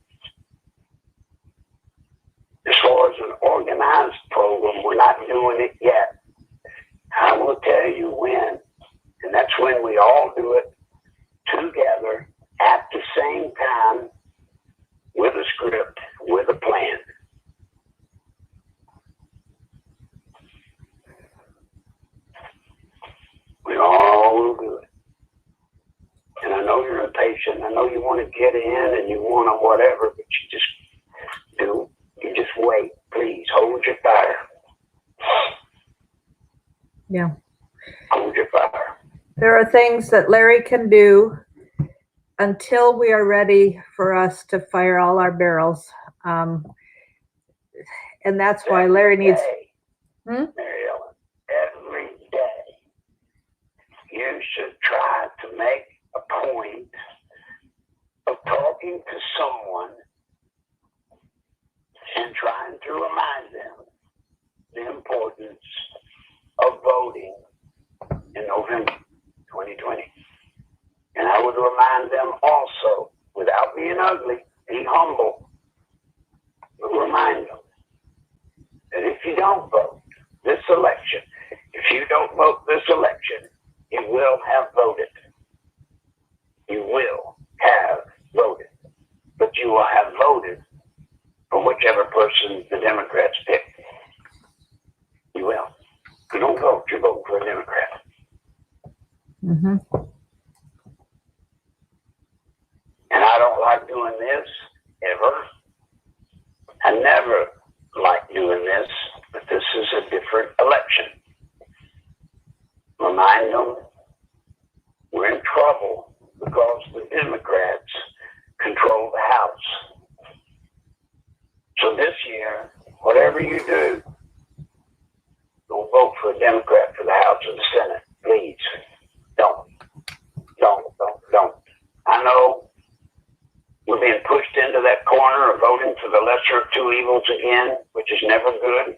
As far as an organized program, we're not doing it yet. I will tell you when, and that's when we all do it together at the same time with a script, with a plan. We all will do it. And I know you're impatient. I know you want to get in and you want to whatever, but you just do. You just wait. Please hold your fire. Yeah. Hold your fire. There are things that Larry can do until we are ready for us to fire all our barrels. And that's why Larry needs... Mary Ellen, every day you should try to make a point of talking to someone and trying to remind them the importance of voting in November 2020. And I would remind them also, without being ugly, be humble, but remind them that if you don't vote this election, if you don't vote this election, you will have voted. You will have voted. But you will have voted for whichever person the Democrats pick. You will. If you don't vote, you're voting for a Democrat. Mm-hmm. And I don't like doing this, ever. I never like doing this, but this is a different election. Remind them we're in trouble because the Democrats control the House. So this year, whatever you do, don't vote for a Democrat for the House or the Senate. Please. Don't. I know we're being pushed into that corner of voting for the lesser of two evils again, which is never good.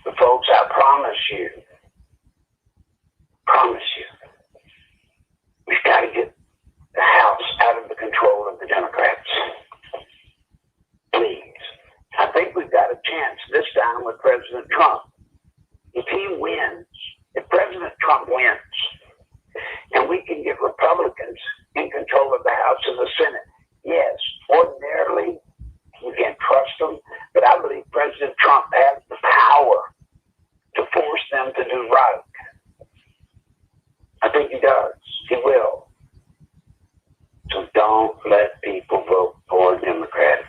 But folks, I promise you, we've got to get the House out of the control of the Democrats. Please. I think we've got a chance this time with President Trump. If he wins, if President Trump wins, and we can get Republicans in control of the House and the Senate, yes, ordinarily we can't trust them, but I believe President Trump has the power to force them to do right. I think he does. He will. So don't let people vote for a Democrat.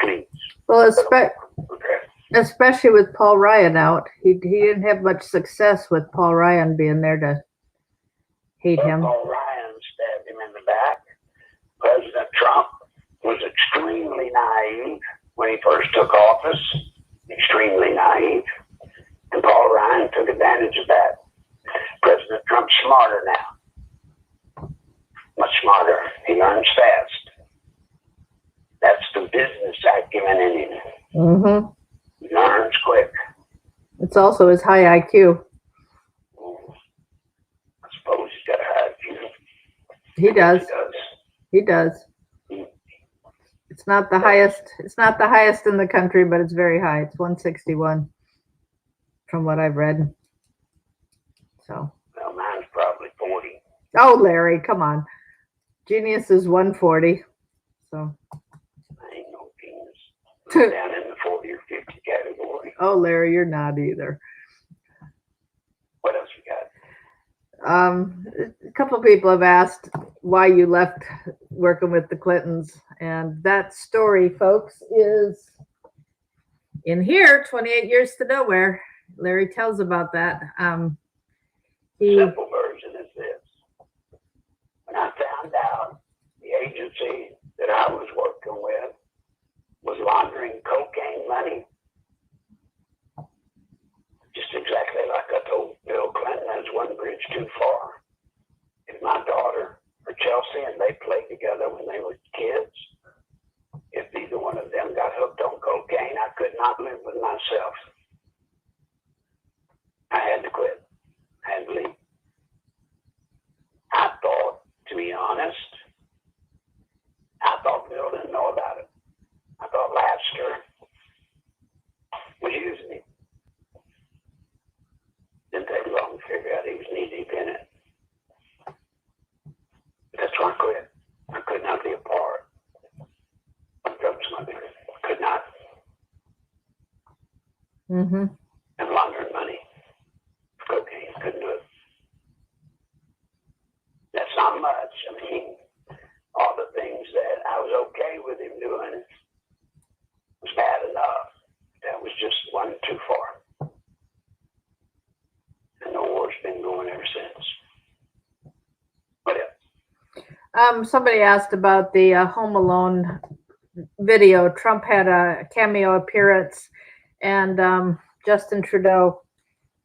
Please. Well, especially with Paul Ryan out. He didn't have much success with Paul Ryan being there to hate him. Paul Ryan stabbed him in the back. President Trump was extremely naive when he first took office. Extremely naive. And Paul Ryan took advantage of that. President Trump's smarter now. Much smarter. He learns fast. That's the business acumen in him. Mm-hmm. He learns quick. It's also his high IQ. I suppose he's got a high IQ. He does. He does. It's not the highest. It's not the highest in the country, but it's very high. It's 161 from what I've read. So. Well, mine's probably 40. Oh, Larry, come on. Genius is 140. So. I ain't no genius. I'm down in the 40 or 50 category. Oh, Larry, you're not either. What else you A couple of people have asked why you left working with the Clintons, and that story, folks, is in here. 28 Years to Nowhere. Larry tells about that. Simple version is this. When I found out the agency that I was working with was laundering cocaine money, just exactly like I told Bill Clinton, there's one bridge too far. If my daughter or Chelsea and they played together when they were kids, if either one of them got hooked on cocaine, I could not live with myself. I had to quit. I had to leave. I thought, to be honest, I thought Bill didn't know about it. I thought Lasker was using him. Didn't take long to figure out he was knee deep in it. That's why I quit. I could not be a part of drugs money. Could not. Mm-hmm. And laundering money for cocaine. Couldn't do it. That's not much. I mean, all the things that I was okay with him doing was bad enough. That was just one too far. And the war's been going ever since. But yeah. Somebody asked about the Home Alone video. Trump had a cameo appearance, and Justin Trudeau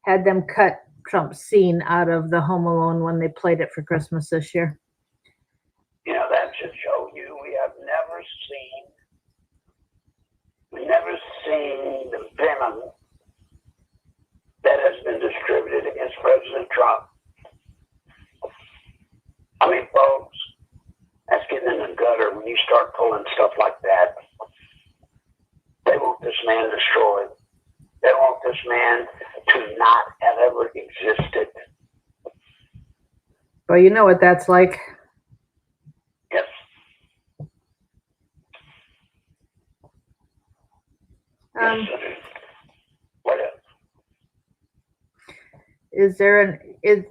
had them cut Trump's scene out of the Home Alone when they played it for Christmas this year. You know, that should show you we have never seen the venom that has been distributed against President Trump. I mean, folks, that's getting in the gutter when you start pulling stuff like that. They want this man destroyed. They want this man to not have ever existed. Well, you know what that's like. Yes. Yes. What else?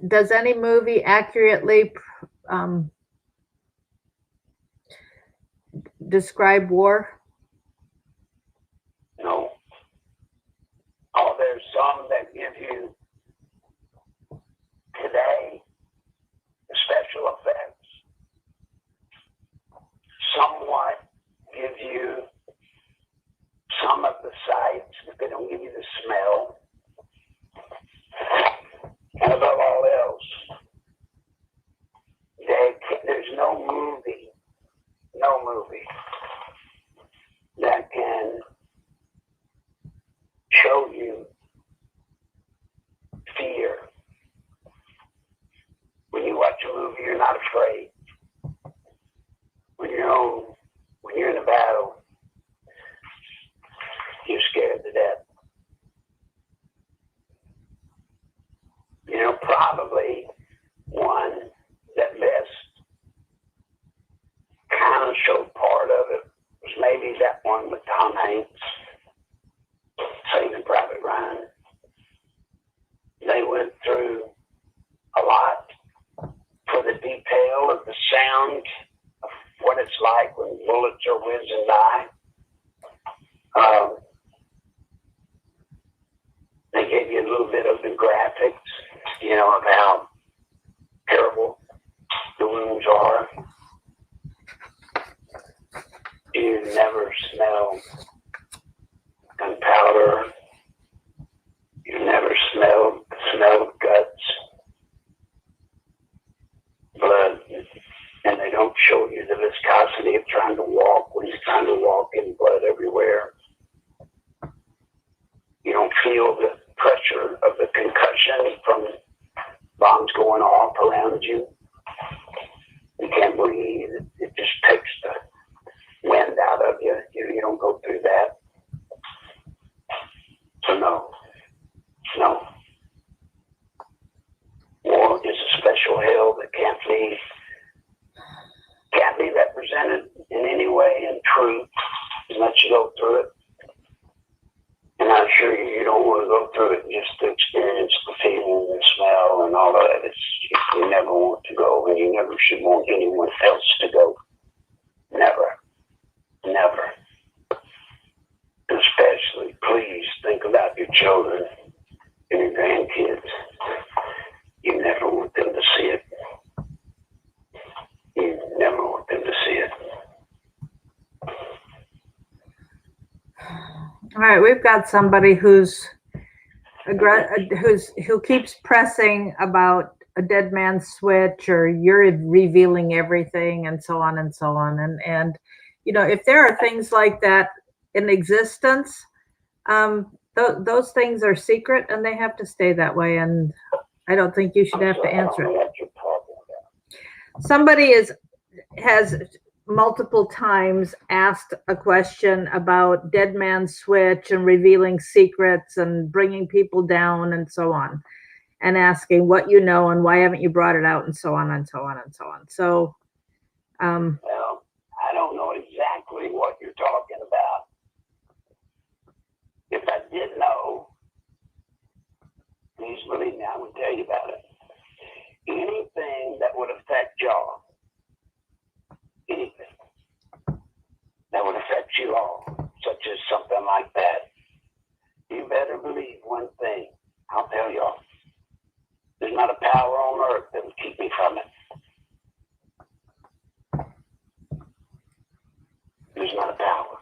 Does any movie accurately describe war? No. Oh, there's some that give you today the special effects somewhat give you some of the sights, but they don't give you the smell. And above all else, there's no movie that can show you fear. When you watch a movie, you're not afraid. When you're in a battle, you're scared to death. You know, probably one that best kind of showed part of it was maybe that one with Tom Hanks, Saving Private Ryan. They went through a lot for the detail of the sound of what it's like when bullets are whizzing by. They gave you a little bit of the graphics, you know, of how terrible the wounds are. You never smell gunpowder. You never smell the smell of guts, blood, and they don't show you the viscosity of trying to walk when you're trying to walk in blood everywhere. You don't feel the pressure of the concussion from bombs going off around you. You can't breathe. It just takes the wind out of you. You don't go through that. So no. War is a special hell that can't be represented in any way in truth unless you go through it. And I assure you don't want to go through it just to experience the feeling and the smell and all of that. You you never should want anyone else to go. Never. Never. Especially, please think about your children and your grandkids. You never want them to see it. You never want them to see it. All right, we've got somebody who keeps pressing about a dead man's switch, or you're revealing everything, and so on and so on. And you know, if there are things like that in existence, those things are secret and they have to stay that way. And I don't think you should have to answer it. Somebody has multiple times asked a question about dead man's switch and revealing secrets and bringing people down and so on, and asking what you know and why haven't you brought it out, and so on and so on and so on. So, well, I don't know exactly what you're talking about. If I did know, please believe me, I would tell you about it. Anything that would affect y'all, anything that would affect you all, such as something like that, you better believe one thing. I'll tell y'all. There's not a power on earth that will keep me from it. There's not a power.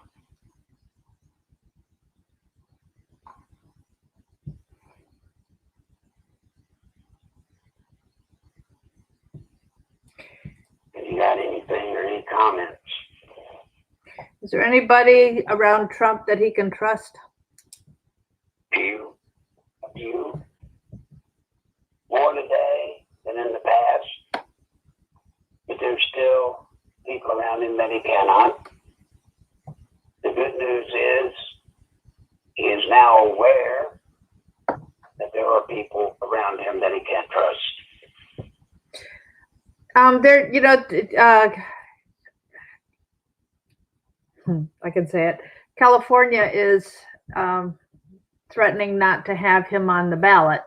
If you got anything or any comments? Is there anybody around Trump that he can trust? You. More today than in the past. But there's still people around him that he cannot. The good news is he is now aware that there are people around him that he can't trust. I can say it. California is threatening not to have him on the ballot.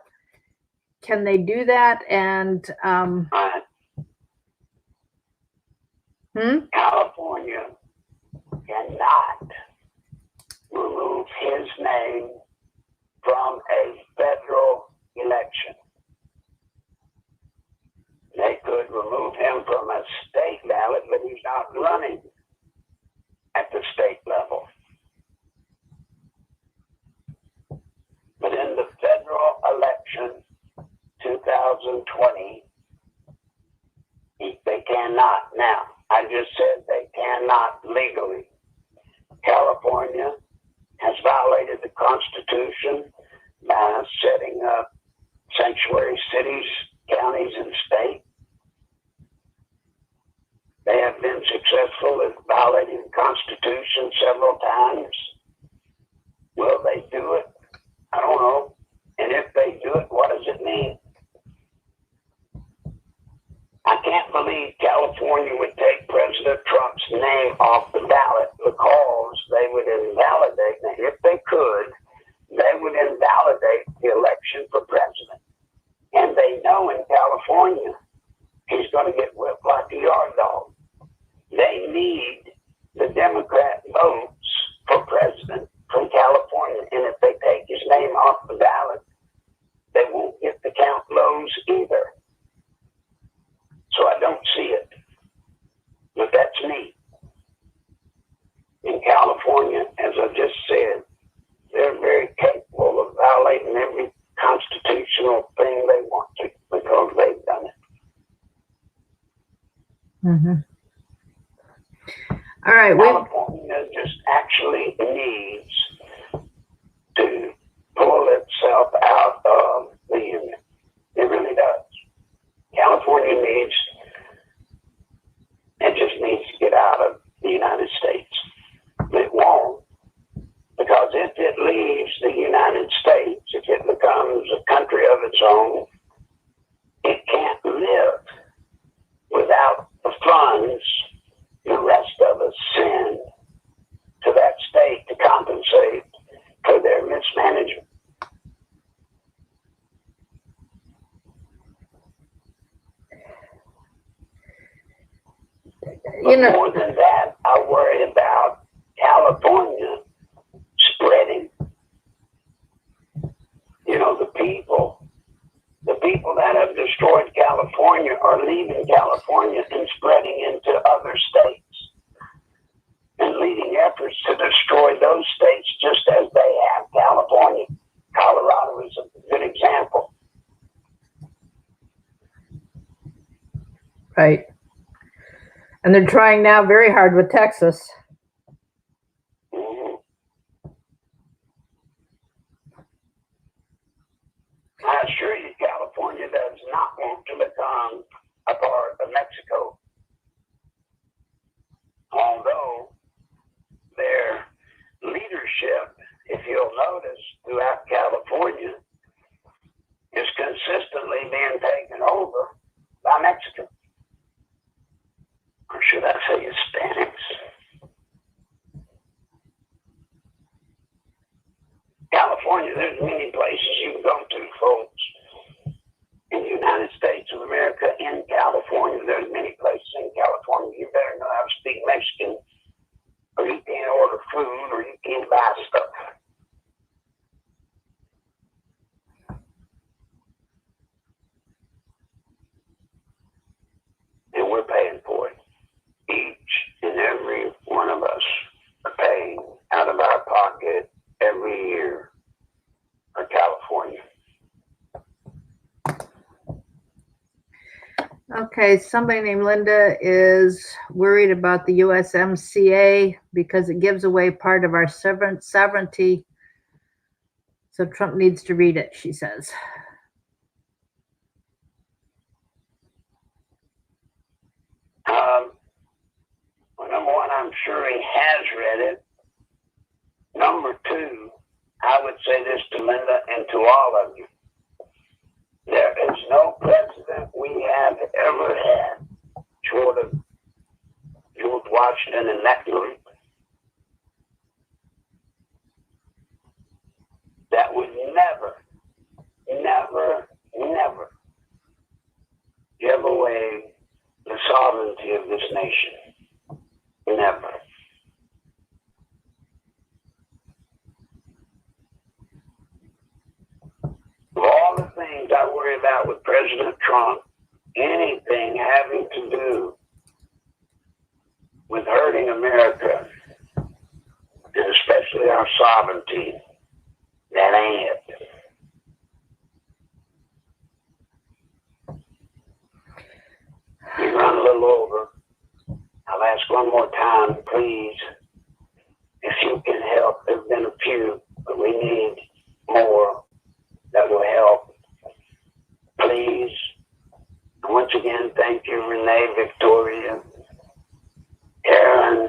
Can they do that? And California cannot remove his name from a federal election. They could remove him from a state ballot, but he's not running at the state level. But in the federal election, 2020, they cannot. Now, I just said they cannot legally. California has violated the Constitution by setting up sanctuary cities, counties, and states. They have been successful in violating the Constitution several times. Will they do it? I don't know. And if they do it, what does it mean? I can't believe California would take President Trump's name off the ballot because they would invalidate, if they could, they would invalidate the election for president. And they know in California, he's going to get whipped like a yard dog. They need the Democrat votes for president from California. And if they take his name off the ballot, they won't get the count lows either. So I don't see it. But that's me. In California, as I just said, they're very capable of violating every constitutional thing they want to because they've done it. Mm-hmm. All right. California just actually needs to pull itself out of the union. It really does. California just needs to get out of the United States. It won't, because if it leaves the United States, if it becomes a country of its own, it can't live without the funds the rest of us send you know, more than that, I worry about California spreading. You know, the people that have destroyed California are leaving California and spreading into other states and leading efforts to destroy those states just as they have California. Colorado is a good example. right. And they're trying now very hard with Texas. Mm-hmm. I assure you, California does not want to become a part of Mexico. Although their leadership, if you'll notice, throughout California is consistently being taken over by Mexico. Or should I say Hispanics? California, there's many places you can go to, folks. In the United States of America, in California, there's many places in California. You better know how to speak Mexican, or you can't order food, or you can't buy stuff. And we're paying for it. Each and every one of us are paying out of our pocket every year for California. Okay, somebody named Linda is worried about the USMCA because it gives away part of our sovereignty. So Trump needs to read it, she says. Well, number one, I'm sure he has read it. Number two, I would say this to Linda and to all of you. There is no president we have ever had, short of George Washington and that group, that would never give away the sovereignty of this nation. Never. Of all the things I worry about with President Trump, anything having to do with hurting America, and especially our sovereignty, that ain't it. We run a little over. I'll ask one more time, please, if you can help. There's been a few, but we need more that will help. Please. Once again, thank you, Renee, Victoria, Aaron,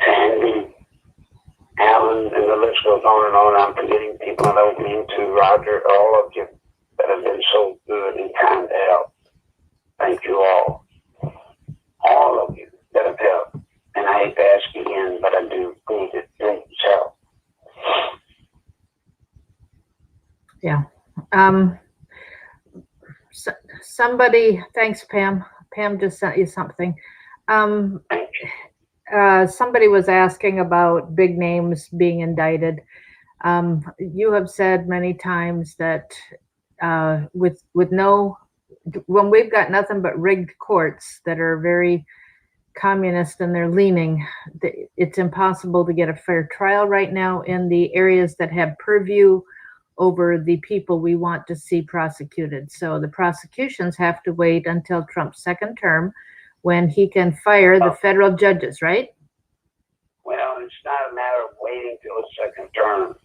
Sandy, Alan, and the list goes on and on. I'm forgetting people I don't mean to. Roger, all of you that have been so good and kind to help. Thank you all. All of you that have helped. And I hate to ask again, but I do need it. Please help. Yeah. Somebody, thanks, Pam. Pam just sent you something. Somebody was asking about big names being indicted. You have said many times that when we've got nothing but rigged courts that are very communist and they're leaning, it's impossible to get a fair trial right now in the areas that have purview over the people we want to see prosecuted. So the prosecutions have to wait until Trump's second term when he can fire the federal judges, right? Well, it's not a matter of waiting till the second term,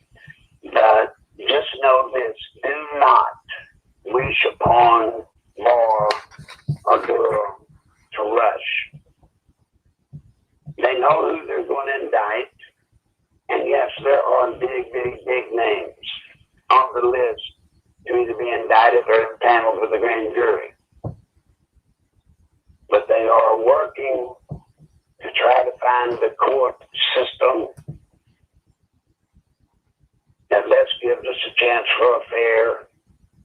but just know this: do not wish upon Laura or Durham to rush. They know who they're going to indict, and yes, there are big names on the list to either be indicted or impaneled with the grand jury. But they are working to try to find the court system that best gives us a chance for a fair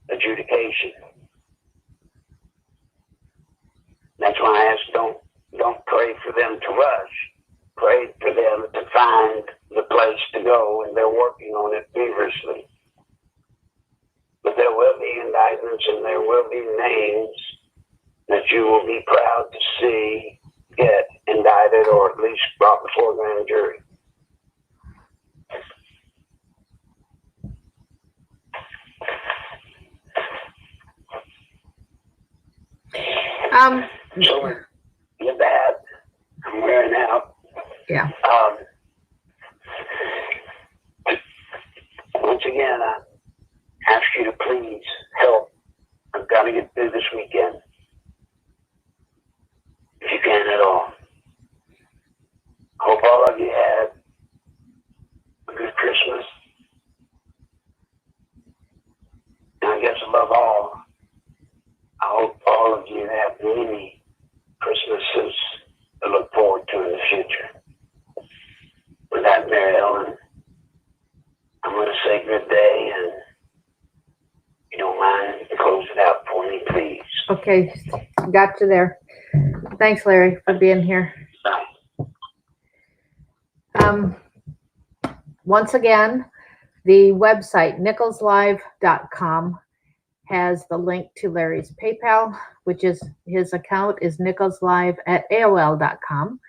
adjudication. That's why I ask, don't pray for them to rush. Pray for them to find the place to go, and they're working on it feverishly. But there will be indictments and there will be names that you will be proud to see get indicted or at least brought before a grand jury. So with that, I'm wearing out. Yeah. Once again, I ask you to please help. I've got to get through this weekend. If you can at all. Hope all of you had a good Christmas. And I guess above all, I hope all of you have many Christmases to look forward to in the future. With that, Mary Ellen, I'm going to say good day, and if you don't mind, close it out for me, please. Okay, got you there. Thanks, Larry, for being here. Once again, the website nicholslive.com has the link to Larry's PayPal, which is his account is nicholslive@aol.com.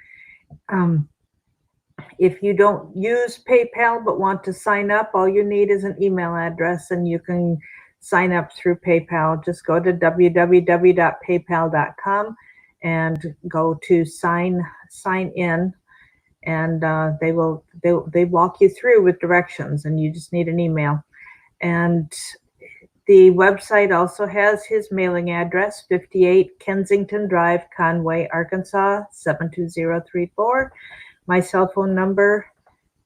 If you don't use PayPal but want to sign up, all you need is an email address and you can sign up through PayPal. Just go to www.paypal.com and go to sign in, and they walk you through with directions, and you just need an email. And the website also has his mailing address, 58 Kensington Drive, Conway, Arkansas, 72034. My cell phone number,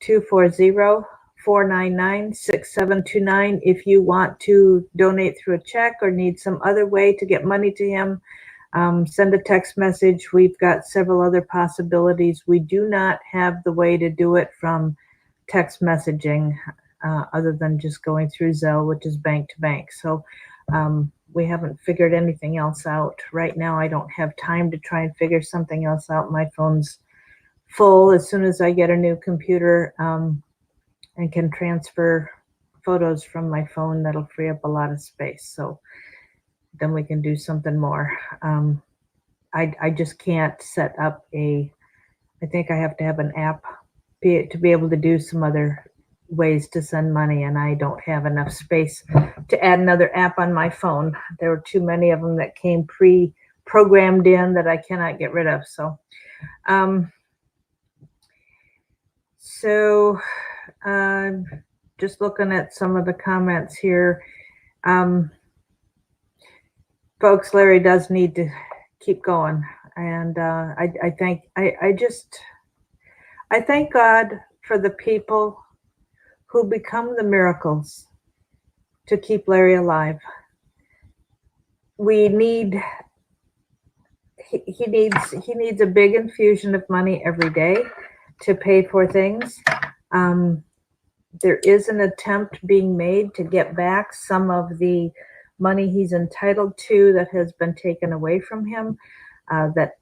240-499-6729. If you want to donate through a check or need some other way to get money to him, send a text message. We've got several other possibilities. We do not have the way to do it from text messaging other than just going through Zelle, which is bank to bank. So we haven't figured anything else out. Right now, I don't have time to try and figure something else out. My phone's full. As soon as I get a new computer and can transfer photos from my phone, that'll free up a lot of space. So then we can do something more. I just can't set up I think I have to have an app to be able to do some other ways to send money, and I don't have enough space to add another app on my phone. There were too many of them that came pre-programmed in that I cannot get rid of. So just looking at some of the comments here. Folks, Larry does need to keep going, and I thank God for the people who become the miracles to keep Larry alive. He needs a big infusion of money every day to pay for things. There is an attempt being made to get back some of the money he's entitled to that has been taken away from him. That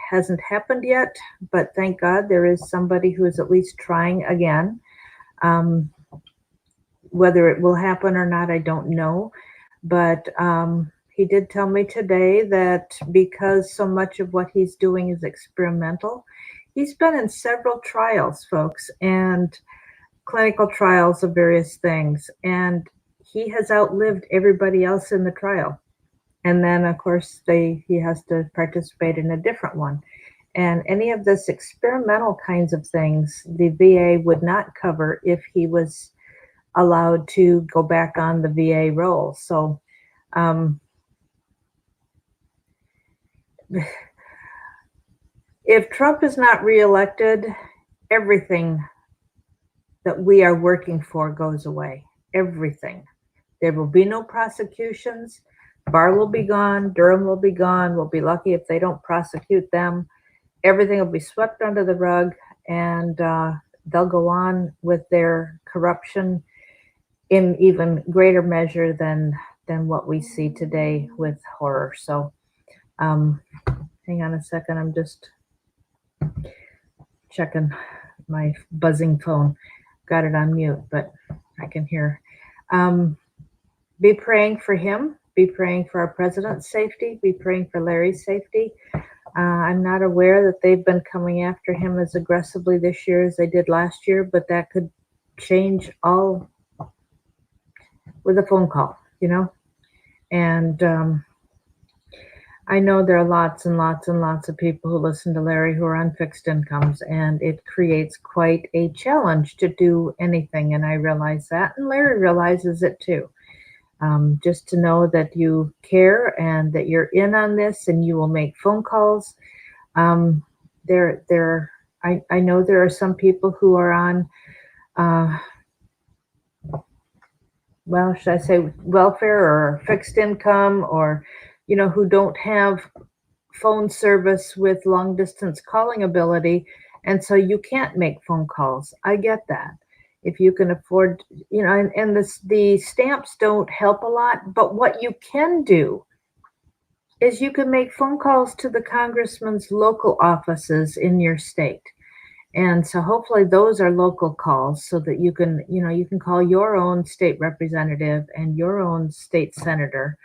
hasn't happened yet, but thank God there is somebody who is at least trying again. Whether it will happen or not, I don't know. But he did tell me today that because so much of what he's doing is experimental, he's been in several trials, folks, and clinical trials of various things. And he has outlived everybody else in the trial. And then, of course, he has to participate in a different one. And any of this experimental kinds of things, the VA would not cover if he was allowed to go back on the VA roll. So if Trump is not reelected, everything that we are working for goes away. Everything. There will be no prosecutions. Barr will be gone. Durham will be gone. We'll be lucky if they don't prosecute them. Everything will be swept under the rug, and they'll go on with their corruption in even greater measure than what we see today with horror. So Hang on a second. I'm just checking my buzzing phone. Got it on mute, but I can hear. Be praying for him. Be praying for our president's safety. Be praying for Larry's safety. I'm not aware that they've been coming after him as aggressively this year as they did last year, but that could change all with a phone call, you know? And I know there are lots and lots and lots of people who listen to Larry who are on fixed incomes, and it creates quite a challenge to do anything. And I realize that, and Larry realizes it too. Just to know that you care and that you're in on this and you will make phone calls. I know there are some people who are on, well, should I say welfare or fixed income, or, you know, who don't have phone service with long distance calling ability. And so you can't make phone calls. I get that. If you can afford, you know, and the stamps don't help a lot, but what you can do is you can make phone calls to the congressman's local offices in your state. And so hopefully those are local calls so that you can, you know, you can call your own state representative and your own state senator.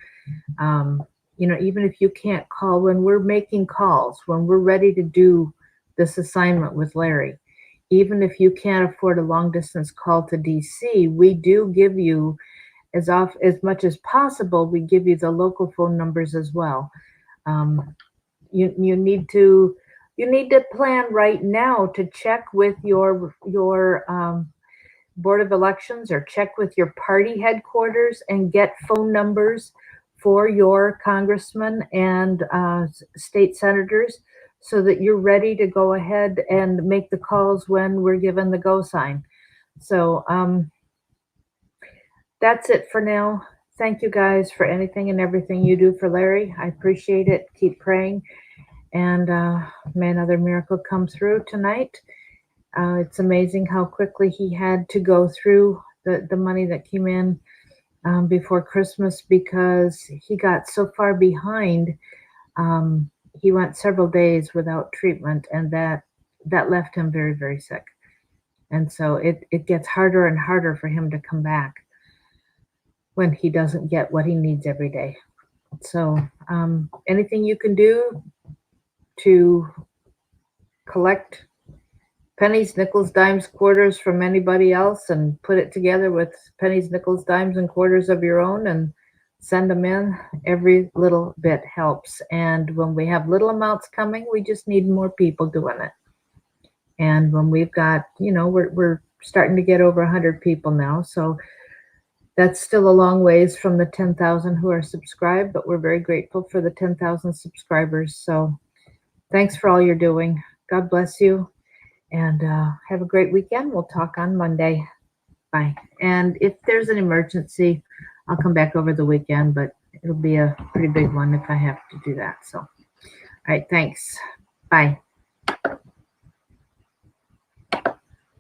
You know, even if you can't call, when we're making calls, when we're ready to do this assignment with Larry, even if you can't afford a long distance call to DC, we do give you as much as possible, we give you the local phone numbers as well. You need to plan right now to check with your Board of Elections or check with your party headquarters and get phone numbers for your congressmen and state senators so that you're ready to go ahead and make the calls when we're given the go sign. So that's it for now. Thank you guys for anything and everything you do for Larry. I appreciate it. Keep praying. And may another miracle come through tonight. It's amazing how quickly he had to go through the money that came in before Christmas because he got so far behind. He went several days without treatment, and that left him very, very sick. And so it gets harder and harder for him to come back when he doesn't get what he needs every day. So anything you can do to collect pennies, nickels, dimes, quarters from anybody else and put it together with pennies, nickels, dimes, and quarters of your own and send them in. Every little bit helps. And when we have little amounts coming, we just need more people doing it. And when we've got, you know, we're starting to get over 100 people now. So that's still a long ways from the 10,000 who are subscribed, but we're very grateful for the 10,000 subscribers. So thanks for all you're doing. God bless you. And have a great weekend. We'll talk on Monday. Bye. And if there's an emergency, I'll come back over the weekend, but it'll be a pretty big one if I have to do that. So, all right, thanks. Bye.